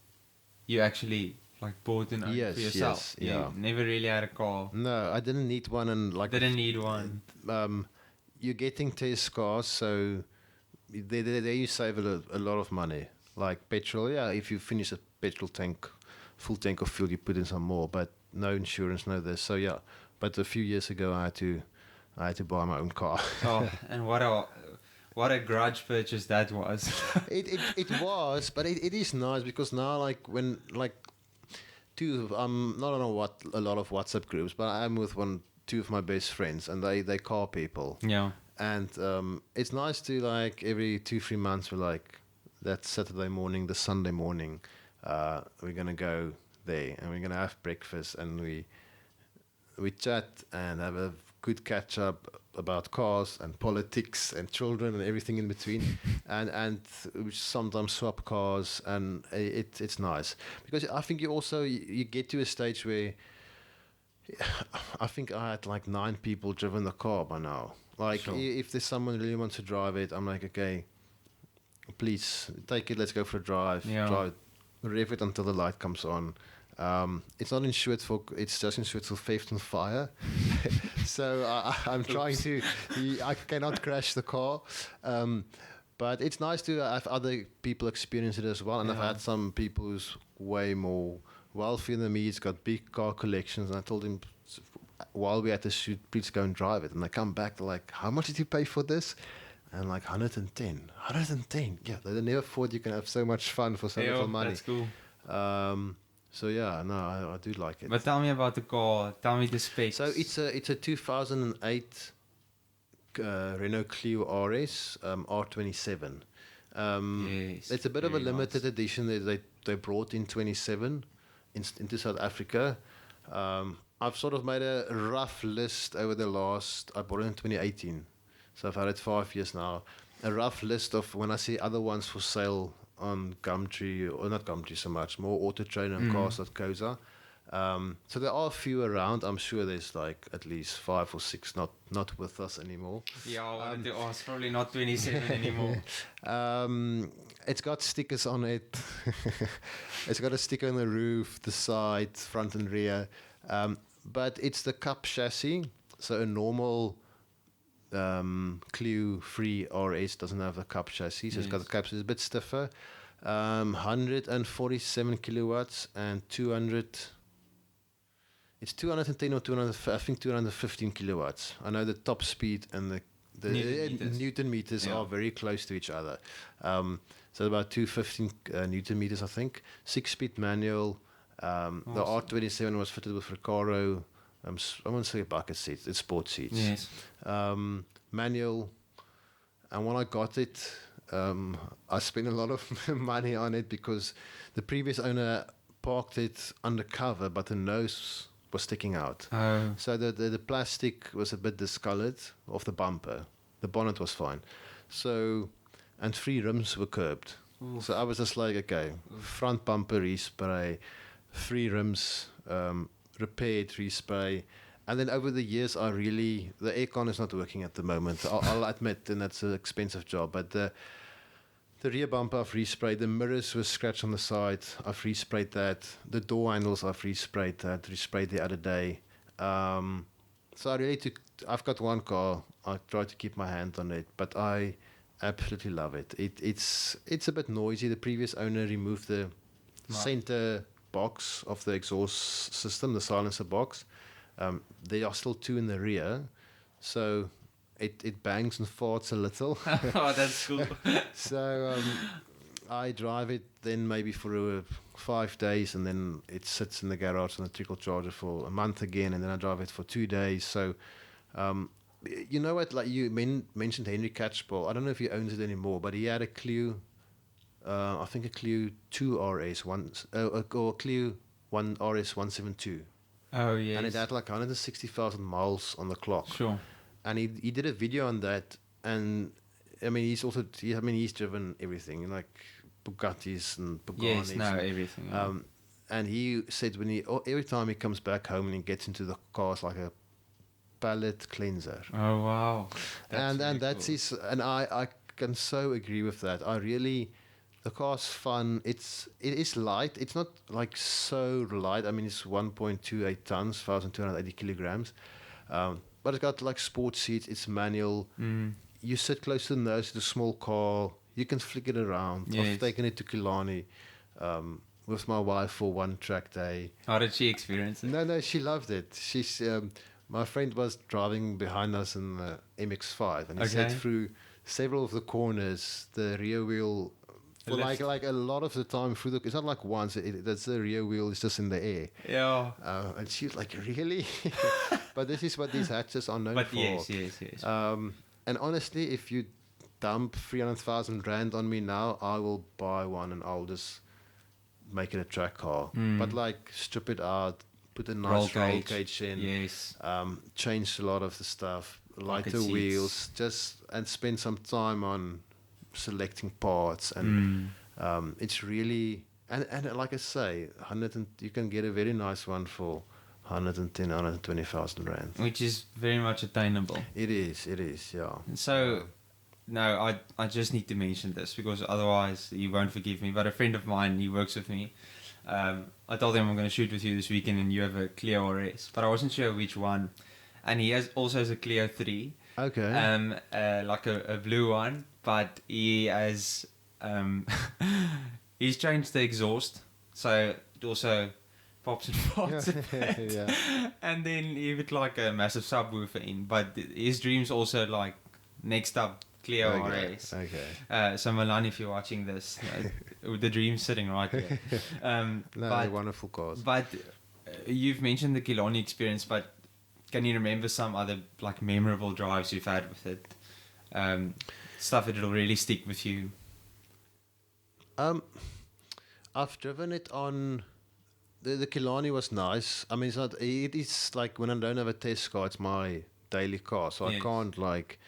you actually like bought and owned Yes, for yourself. yes, yeah. You never really had a car. No, I didn't need one, and like Didn't need one. You're getting test cars, so there you save a lot of money. Like petrol, yeah, if you finish a petrol tank, full tank of fuel, you put in some more, but no insurance, no this. So yeah, but a few years ago, I had to buy my own car. Oh, and what a grudge purchase that was. It was, but it is nice because now, like, when, like, I'm not on a lot of WhatsApp groups, but I'm with two of my best friends, and they car people. Yeah. And it's nice to, like, every 2-3 months, we're like, that Saturday morning, the Sunday morning, we're gonna go there, and we're gonna have breakfast, and we chat and have a good catch up about cars and politics and children and everything in between, and we sometimes swap cars, and it's nice because I think you get to a stage where I think I had like 9 people driven the car by now. Like, Sure. If there's someone who really wants to drive it, I'm like, okay, please take it. Let's go for a drive. Yeah. Drive, rev it until the light comes on. It's not insured it's just insured for theft and fire. So I'm trying to. I cannot crash the car. But it's nice to have other people experience it as well. And I've had some people who's way more wealthier than me. He's got big car collections, and I told him while we had to shoot, please go and drive it. And they come back, they're like, how much did you pay for this? And like 110. Yeah, they never thought you can have so much fun for so little money. That's cool. So yeah, no, I do like it. But tell me about the car. Tell me the specs. So it's a 2008 Renault Clio RS R27. Yes, It's a bit of a very limited nice. edition that they brought in 27 into South Africa. I've sort of made a rough list over the last. I bought it in 2018, so I've had it 5 years now. A rough list of when I see other ones for sale on Gumtree, or not Gumtree so much, more Auto Trader and Cars.co.za. So there are a few around. I'm sure there's like at least 5 or 6 not with us anymore. Yeah, I wanted to ask. Probably not 27 anymore. It's got stickers on it. It's got a sticker on the roof, the side, front and rear. But it's the cup chassis. So a normal Clio 3 RS doesn't have the cup chassis. So it's got the cups. It's a bit stiffer. 147 kilowatts and 200. It's 210 or 200. I think 215 kilowatts. I know the top speed and the Newton meters are very close to each other. So about 215 Newton meters, I think. 6-speed manual. The R27 was fitted with Recaro I won't say bucket seats, it's sports seats. Yes. Manual. And when I got it, I spent a lot of money on it because the previous owner parked it undercover, but the nose was sticking out. Oh. So the plastic was a bit discolored off the bumper. The bonnet was fine. So, and 3 rims were curbed. Oof. So I was just like, okay, front bumper respray, 3 rims repaired, respray. And then over the years, the aircon is not working at the moment. I'll admit, and that's an expensive job. But the rear bumper I've resprayed. The mirrors were scratched on the side. I've resprayed that. The door handles I've resprayed that. Resprayed the other day. So I've got one car. I try to keep my hand on it, but I absolutely love it. It's a bit noisy. The previous owner removed the center box of the exhaust system, the silencer box. There are still 2 in the rear, so it bangs and farts a little. Oh, that's cool. So I drive it then maybe for 5 days, and then it sits in the garage on a trickle charger for a month again, and then I drive it for 2 days. So you know what? Like you mentioned Henry Catchpole. I don't know if he owns it anymore, but he had a Clio. I think a Clio 2 RS or Clio 1 RS 172. Oh, yes. And it had like 160,000 miles on the clock. Sure. And he did a video on that, and I mean he's driven everything like Bugattis and Paganis. Yes, no, everything. Yeah. And he said every time he comes back home and he gets into the car, it's like a Pallet cleanser. Oh, wow. And really that's cool. his, and I can so agree with that. The car's fun. It is light. It's not like so light. I mean, it's 1.28 tons, 1,280 kilograms. But it's got like sports seats. It's manual. You sit close to the nose. It's a small car. You can flick it around. Yes. I've taken it to Killarney with my wife for one track day. How did she experience it? No, she loved it. My friend was driving behind us in the MX-5, and he said through several of the corners, the rear wheel, for like a lot of the time through it's not like once, that's the rear wheel is just in the air. Yeah. And she was like, really? But this is what these hatches are known for. Yes. And honestly, if you dump 300,000 rand on me now, I will buy one and I'll just make it a track car. But like strip it out, put a nice roll cage in, yes, change a lot of the stuff, lighter wheels, and spend some time on selecting parts, and it's really and like I say, you can get a very nice one for 110, 120,000 rand, which is very much attainable. It is, yeah. So, no, I just need to mention this because otherwise you won't forgive me. But a friend of mine, he works with me. I told him I'm going to shoot with you this weekend, and you have a Clio RS, but I wasn't sure which one. And he also has a Clio 3. Okay. Like a blue one, but he has he's changed the exhaust, so it also pops and farts a bit. Yeah. And then he put like a massive subwoofer in. But his dream's also like next up Clio RS. Okay. So Milan, if you're watching this, the dream's sitting right here. They're wonderful cars. But you've mentioned the Killarney experience, but can you remember some other like memorable drives you've had with it? Stuff that'll really stick with you. I've driven it on. The Killarney was nice. I mean, it is like when I don't have a test car, it's my daily car, so I can't like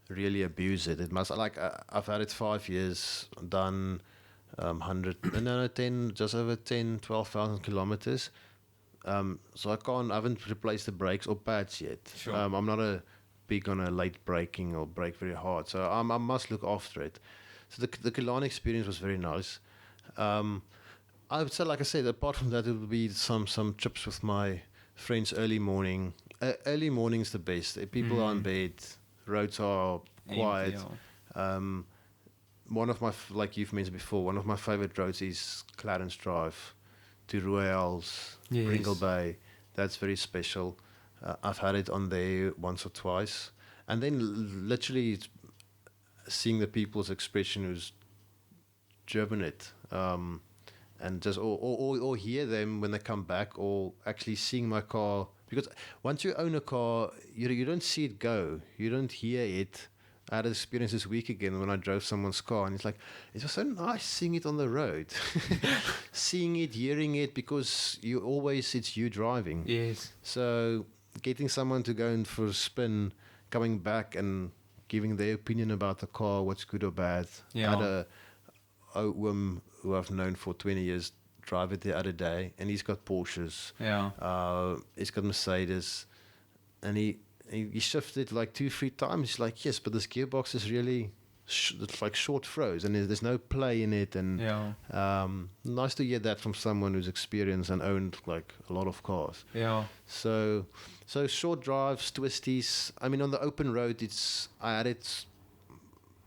really abuse it. It must I've had it 5 years, done 10, just over 10, 12,000 kilometers. So I haven't replaced the brakes or pads yet. Sure. I'm not big on a late braking or brake very hard, so I must look after it. So the Killarney experience was very nice. I would say, like I said, apart from that, it would be some trips with my friends early morning. Early morning's the best. People are in bed, roads are quiet. One of my, like you've mentioned before, one of my favorite roads is Clarence Drive to Royals, Pringle Bay. That's very special. I've had it on there once or twice. And then literally seeing the people's expression who's driven it. And just or hear them when they come back, or actually seeing my car Because once you own a car, you don't see it go. You don't hear it. I had an experience this week again when I drove someone's car, and it's like, it was so nice seeing it on the road. Seeing it, hearing it, because it's you driving. Yes. So getting someone to go in for a spin, coming back and giving their opinion about the car, what's good or bad. Yeah. I had a woman who I've known for 20 years drive it the other day, and he's got Porsches. Yeah. He's got Mercedes, and he shifted like 2-3 times. He's like, yes, but this gearbox is really it's like short throws, and there's no play in it. And nice to hear that from someone who's experienced and owned like a lot of cars. Yeah. So short drives, twisties. I mean, on the open road, I had it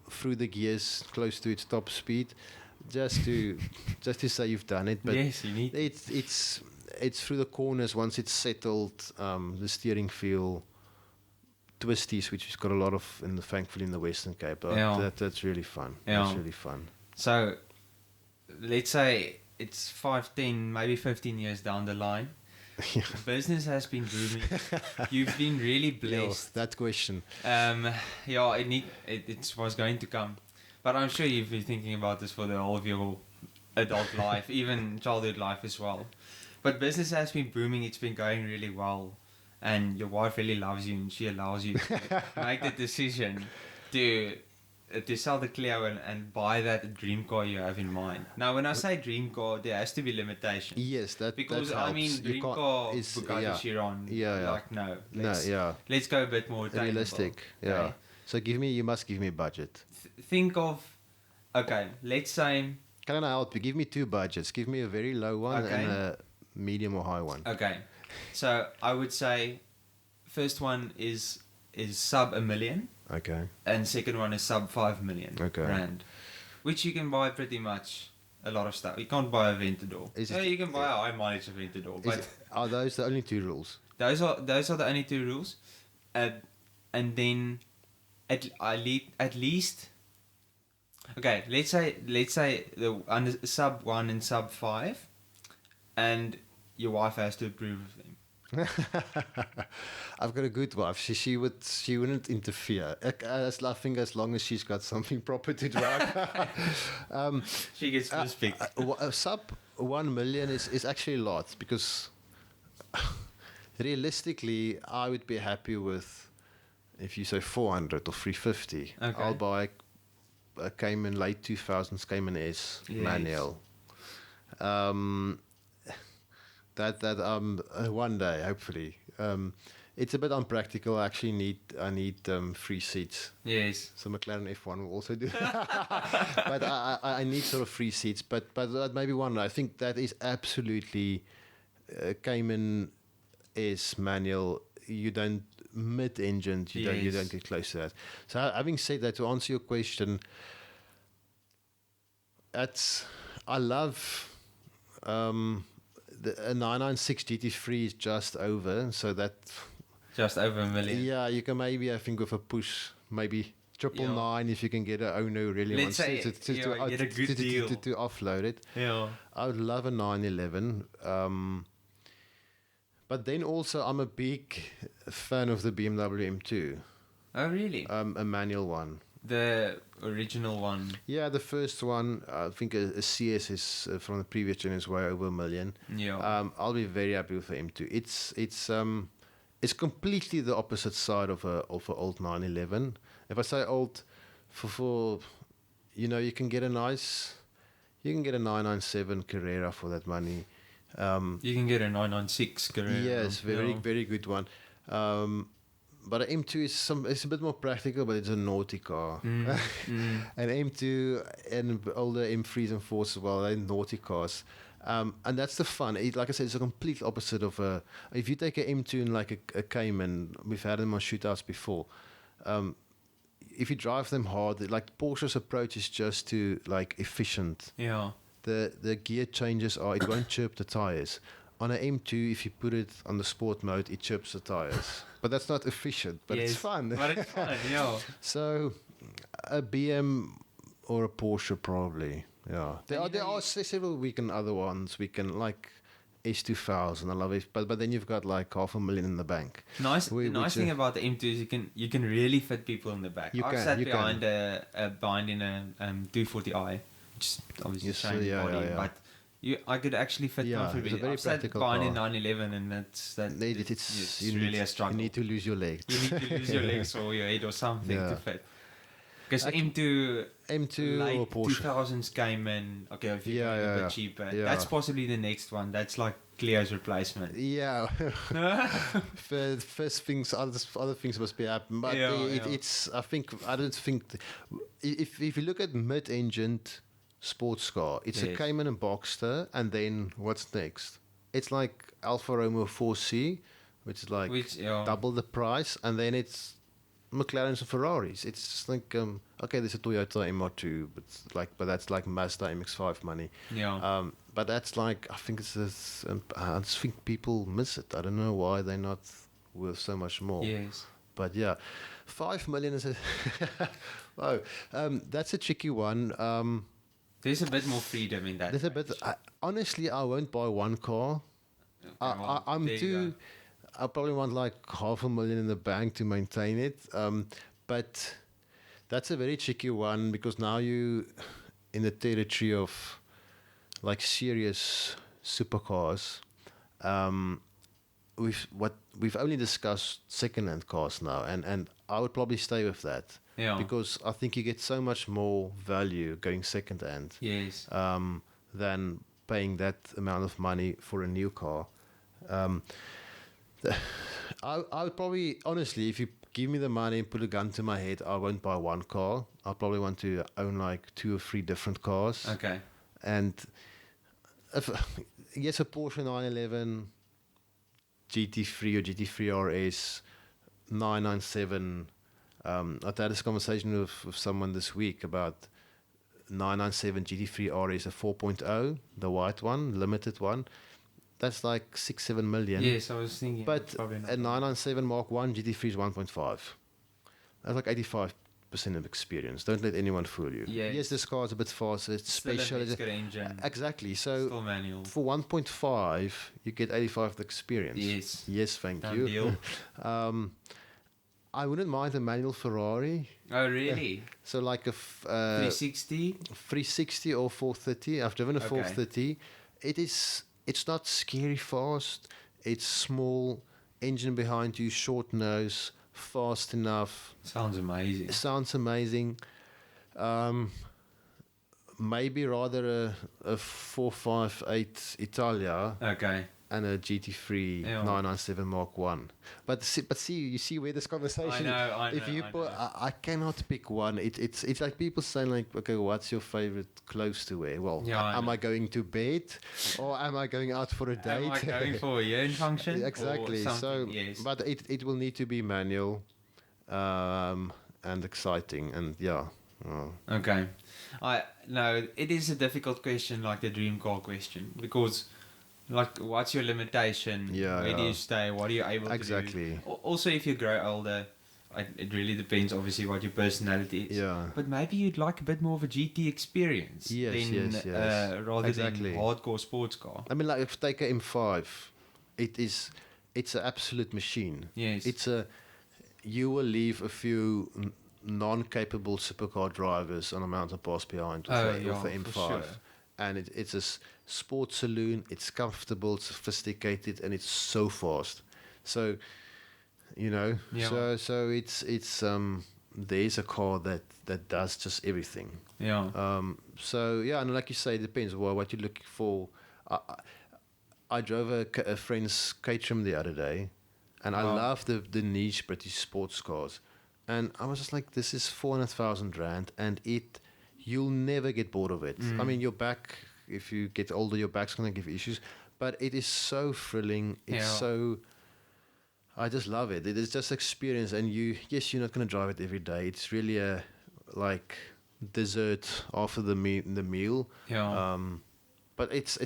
through the gears close to its top speed, just to say you've done it. But yes, you need. It's through the corners once it's settled. The steering feel. Twisties, which we've got a lot of, thankfully in the Western Cape. That's really fun. Yeah. That's really fun. So, let's say it's 5, 10, maybe 15 years down the line. Yeah. Business has been booming. You've been really blessed. That question. It was going to come, but I'm sure you've been thinking about this for the whole of your adult life, even childhood life as well. But business has been booming. It's been going really well. And your wife really loves you, and she allows you to make the decision to sell the Clio and buy that dream car you have in mind. Now, when I say dream car, there has to be limitations. Yes, because that I mean, dream car is Bugatti Veyron. Like let's go a bit more attainable. Realistic. Yeah. Okay? So you must give me a budget. Think of, okay, let's say. Can I help you? Give me 2 budgets. Give me a very low one and a medium or high one. Okay. So I would say first one is sub $1 million. Okay. And second one is sub 5 million rand. Which you can buy pretty much a lot of stuff. You can't buy a Aventador. You can buy a high mileage Aventador. But are those the only 2 rules? Those are the only 2 rules. And then at least okay, let's say the under sub 1 and sub 5, and your wife has to approve of them. I've got a good wife. She wouldn't interfere. I think as long as she's got something proper to drive. She gets to speak. Sub 1 million is actually a lot, because realistically I would be happy with, if you say 400 or 350. Okay. I'll buy a Cayman late 2000s Cayman S manual. That one day, hopefully. It's a bit unpractical. I actually need 3 seats. Yes. So McLaren F1 will also do that. But I need sort of 3 seats. But maybe one. I think that is absolutely Cayman S manual. You don't mid-engine. You don't get close to that. So having said that, to answer your question, I love. A 996 GT3 is just over, so that just over $1 million. Yeah, you can maybe, I think, with a push, maybe 999 if you can get a Ono really wants to get a good deal to offload it. Yeah, I would love a 911. But then also, I'm a big fan of the BMW M2. Oh, really? A manual one. The original one. Yeah, the first one. I think a CS is from the previous gen is way over $1 million. Yeah. I'll be very happy with the M2. It's completely the opposite side of a old 911. If I say old, for you can get a 997 Carrera for that money. You can get a 996 Carrera. Yes, very good one. But an M2 it's a bit more practical, but it's a naughty car. An M2 and older M3s and 4s as well, they're naughty cars. And that's the fun. Like I said, it's a complete opposite of if you take an M2 and like a Cayman, we've had them on shootouts before. If you drive them hard, like Porsche's approach is just to like efficient. Yeah. The gear changes it won't chirp the tires. On an M2, if you put it on the sport mode, it chirps the tires. But that's not efficient, but it's fun. But it's fun, yeah. So, a BM or a Porsche probably, yeah. There are several other ones we can like. S2000. I love it, but then you've got like $500,000 in the bank. The nice thing about the M2 is you can really fit people in the back. I've sat behind in a 240i, which is obviously Yes, shiny yeah, body, yeah, yeah. but I could actually fit Yeah, comfortably. it's a very I've sat practical behind in car. 911, and it's really a struggle. You need to lose your legs. You need to lose your legs or your head or something to fit. Because M2 late or Porsche. 2000s came in. Okay, if you go a bit cheaper, Yeah. that's possibly the next one. That's like Clio's replacement. Yeah. First things, other things must be happening. But it's. I don't think. If you look at mid-engined sports car, it's a Cayman and Boxster, and then what's next? It's like Alfa Romeo 4C, which is like double the price, and then it's McLarens and Ferraris. It's just like okay, there's a Toyota MR2, but that's like Mazda MX-5 money. Yeah. But that's like I think I just think people miss it. I don't know why they're not worth so much more. Yes. But yeah, 5 million is a wow. That's a tricky one. There's a bit more freedom in that. There's a bit. Honestly, I won't buy one car. I'm too. I probably want like $500,000 in the bank to maintain it. But that's a very tricky one because now you in the territory of like serious supercars. We've only discussed second-hand cars now, and I would probably stay with that. Yeah. Because I think you get so much more value going second-hand. Yes. Than paying that amount of money for a new car. I would probably, honestly, if you give me the money and put a gun to my head, I won't buy one car. I'll probably want to own like 2 or 3 different cars. Okay. And if a Porsche 911 GT3 or GT3 RS 997. I had this conversation with someone this week about 997 GT3 RS, a 4.0, the white one, limited one. That's like 6-7 million. Yes, I was thinking. But a 997 Mark 1 GT3 is 1.5. That's like 85% of experience. Don't let anyone fool you. Yeah. Yes, this car is a bit faster. It's special. It's got engine. Exactly. So still manual. For 1.5, you get 85 of the experience. Yes. Yes, thank Done you. Deal. I wouldn't mind a manual Ferrari. Oh, really? So like a 360? 360 or 430. I've driven a 430. It's not scary fast. It's small, engine behind you, short nose, fast enough. Sounds amazing. It sounds amazing. Maybe rather a 458 Italia. Okay. And a GT3 997 Mark 1. But see, you see where this conversation... I know. I cannot pick one. It's like people saying like, okay, what's your favorite clothes to wear? Well, am I going to bed or am I going out for a date? Am I going for a urn function? Exactly. So, yes. But it will need to be manual and exciting and yeah. Oh. Okay. No, it is a difficult question, like the dream car question, because... Like, what's your limitation? Where do you stay? What are you able to do? Exactly. Also, if you grow older, it really depends, obviously, what your personality is. Yeah. But maybe you'd like a bit more of a GT experience rather than hardcore sports car. I mean, like, if you take a M5, it's an absolute machine. Yes. You will leave a few non-capable supercar drivers on a mountain pass behind with the M5. Sure. And it's a sports saloon. It's comfortable, it's sophisticated, and it's so fast. So, so it's there's a car that does just everything. Yeah. And like you say, it depends what you're looking for. I drove a friend's Caterham the other day, and I love the niche British sports cars, and I was just like, this is 400,000 rand, and you'll never get bored of it. I mean, your back, if you get older, your back's going to give issues. But it is so thrilling. It's I just love it. It is just experience. And you're not going to drive it every day. It's really a, like, dessert after the meal. Yeah. But it's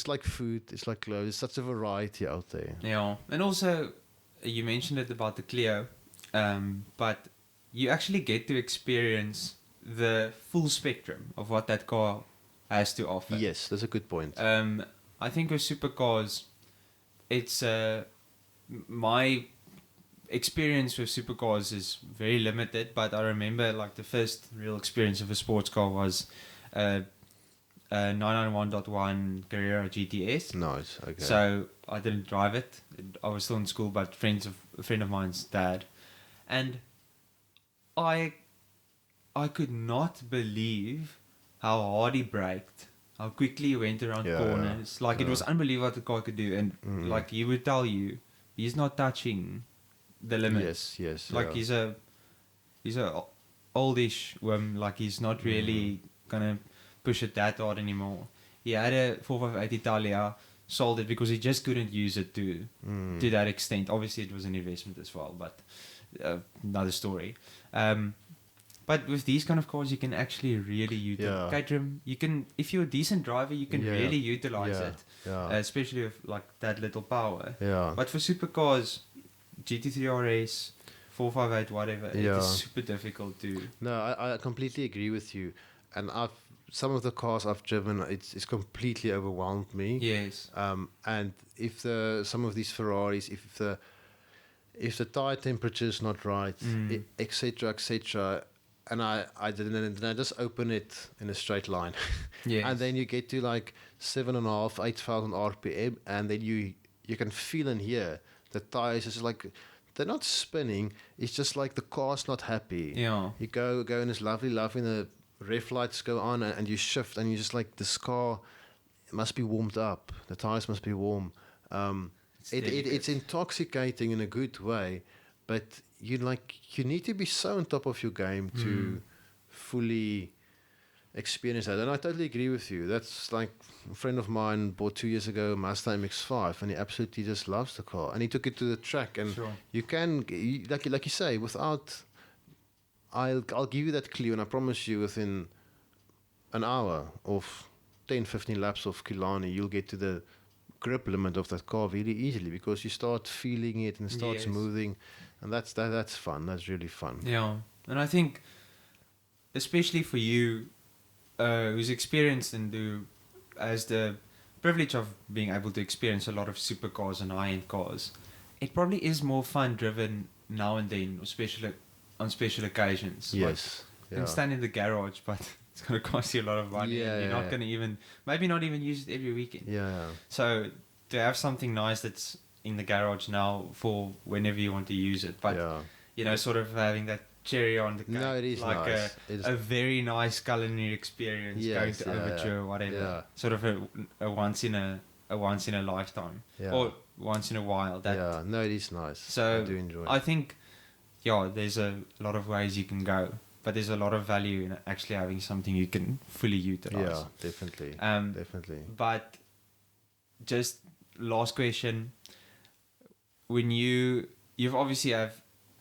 like food. It's like clothes. It's such a variety out there. Yeah. And also, you mentioned it about the Clio. But you actually get to experience the full spectrum of what that car has to offer. Yes, that's a good point. I think with supercars, it's my experience with supercars is very limited, but I remember like the first real experience of a sports car was a 991.1 Carrera GTS. Nice. Okay. So I didn't drive it. I was still in school, but a friend of mine's dad, and I could not believe how hard he braked, how quickly he went around corners. Like it was unbelievable what the car could do, and like he would tell you, he's not touching the limits. Yes. Like he's a oldish worm. Like he's not really gonna push it that hard anymore. He had a 458 Italia, sold it because he just couldn't use it to that extent. Obviously, it was an investment as well, but another story. But with these kind of cars, you can actually really utilize them. You can, if you're a decent driver, you can really utilize it, especially with like that little power. Yeah. But for supercars, GT3 RS, 458, whatever, it is super difficult to. No, I completely agree with you, and some of the cars I've driven, it's completely overwhelmed me. Yes. And if some of these Ferraris, if the tire temperature is not right, etc., and I didn't, I just open it in a straight line, and then you get to like 7,500, 8,000 RPM, and then you can feel and hear the tires is like they're not spinning. It's just like the car's not happy. Yeah. You go and it's lovely, the ref lights go on, and you shift, and you just like this car must be warmed up. The tires must be warm. It's intoxicating in a good way, but you need to be so on top of your game to fully experience that. And I totally agree with you. That's like a friend of mine bought 2 years ago a Mazda MX-5, and he absolutely just loves the car. And he took it to the track, and you can, like you say, without. I'll give you that clue, and I promise you within an hour of 10, 15 laps of Killarney, you'll get to the grip limit of that car very easily, because you start feeling it and it starts moving, and that's fun. That's really fun. Yeah, and I think, especially for you, who's experienced and has the privilege of being able to experience a lot of supercars and high-end cars, it probably is more fun driven now and then, especially on special occasions. Yes. You can stand in the garage, but it's going to cost you a lot of money. And you're not going to maybe not even use it every weekend. Yeah. So to have something nice that's in the garage now for whenever you want to use it, but sort of having that cherry on the cake. No, it is like nice. a very nice culinary experience, going to Overture or whatever. Yeah. Sort of a once in a lifetime, or once in a while. No, it is nice. So I do enjoy it. I think, there's a lot of ways you can go, but there's a lot of value in actually having something you can fully utilize. Yeah, definitely. Definitely. But just last question: when you've obviously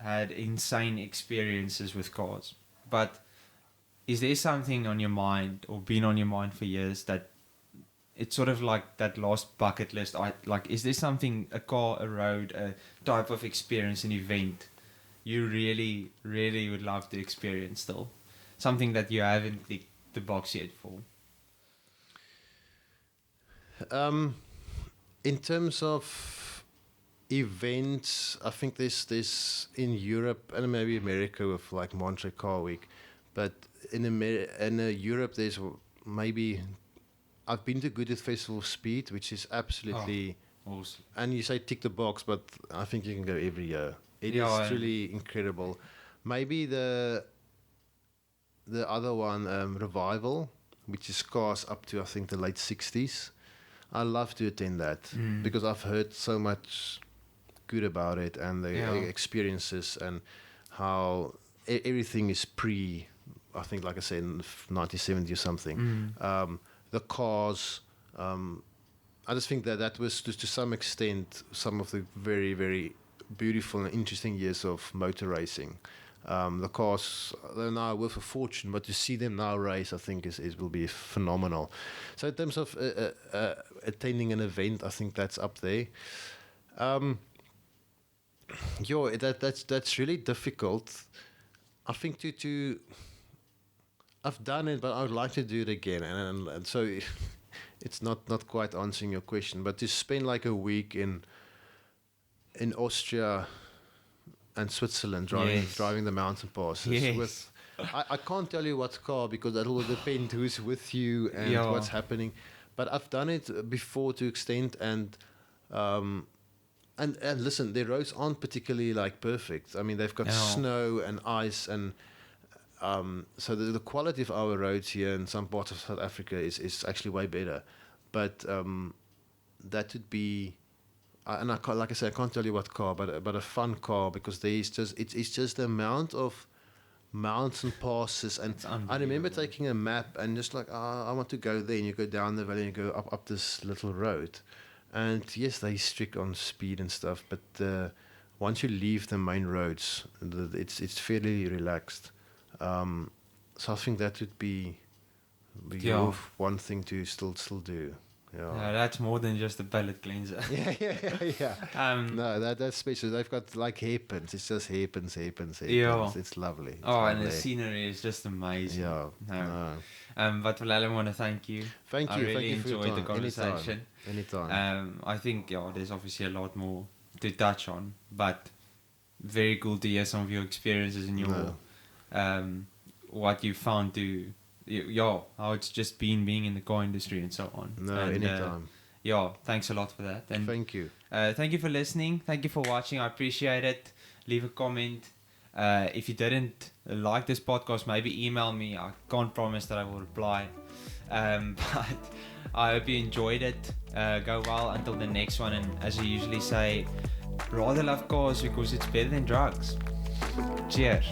had insane experiences with cars, but is there something on your mind or been on your mind for years that it's sort of like that last bucket list? Is there something, a car, a road, a type of experience, an event you really, really would love to experience still? Something that you haven't ticked the box yet for? In terms of events, I think there's in Europe and maybe America with like Monterey Car Week, but in Europe there's maybe, I've been to Goodwood Festival of Speed, which is absolutely awesome. And you say tick the box, but I think you can go every year. It is truly incredible. Maybe the other one, Revival, which is cars up to I think the late 60s. I love to attend that because I've heard so much good about it, and the experiences, and how everything is I think, like I said, in 1970 or something. The cars, I just think that was to some extent some of the very, very beautiful and interesting years of motor racing. The cars, they're now worth a fortune, but to see them now race, I think will be phenomenal. So in terms of attending an event, I think that's up there. That's really difficult. I think to I've done it, but I would like to do it again, and so it's not quite answering your question, but to spend like a week in Austria and Switzerland driving the mountain passes Yes. with I can't tell you what car because that will depend who's with you and Yeah. what's happening, but I've done it before to extent and listen, their roads aren't particularly like perfect. I mean, they've got No. snow and ice and so the quality of our roads here in some parts of South Africa is actually way better, but that would be, and I can't, like I said, I can't tell you what car, but a fun car because there's just it's just the amount of mountain passes, and I remember taking a map and just like I want to go there, and you go down the valley and you go up this little road, and yes, they strict on speed and stuff, but once you leave the main roads, it's fairly relaxed. So I think that would be one thing to still do. Yeah, that's more than just a pallet cleanser. Yeah. No, that's special. They've got like hairpins. It's just hairpins. Yeah. It's lovely. It's And lovely. the scenery is just amazing. Yeah. No. But Wilhelm, I want to thank you. Thank you. I really Thank you for your enjoyed the time. conversation. Anytime. I think there's obviously a lot more to touch on, but very cool to hear some of your experiences and your what you found how it's just being in the car industry and so on. No, and, anytime. Thanks a lot for that. And Thank you. thank you for listening. Thank you for watching. I appreciate it. Leave a comment. If you didn't like this podcast, maybe email me. I can't promise that I will reply. But I hope you enjoyed it. Go well until the next one. And as I usually say, rather love cars because it's better than drugs. Cheers.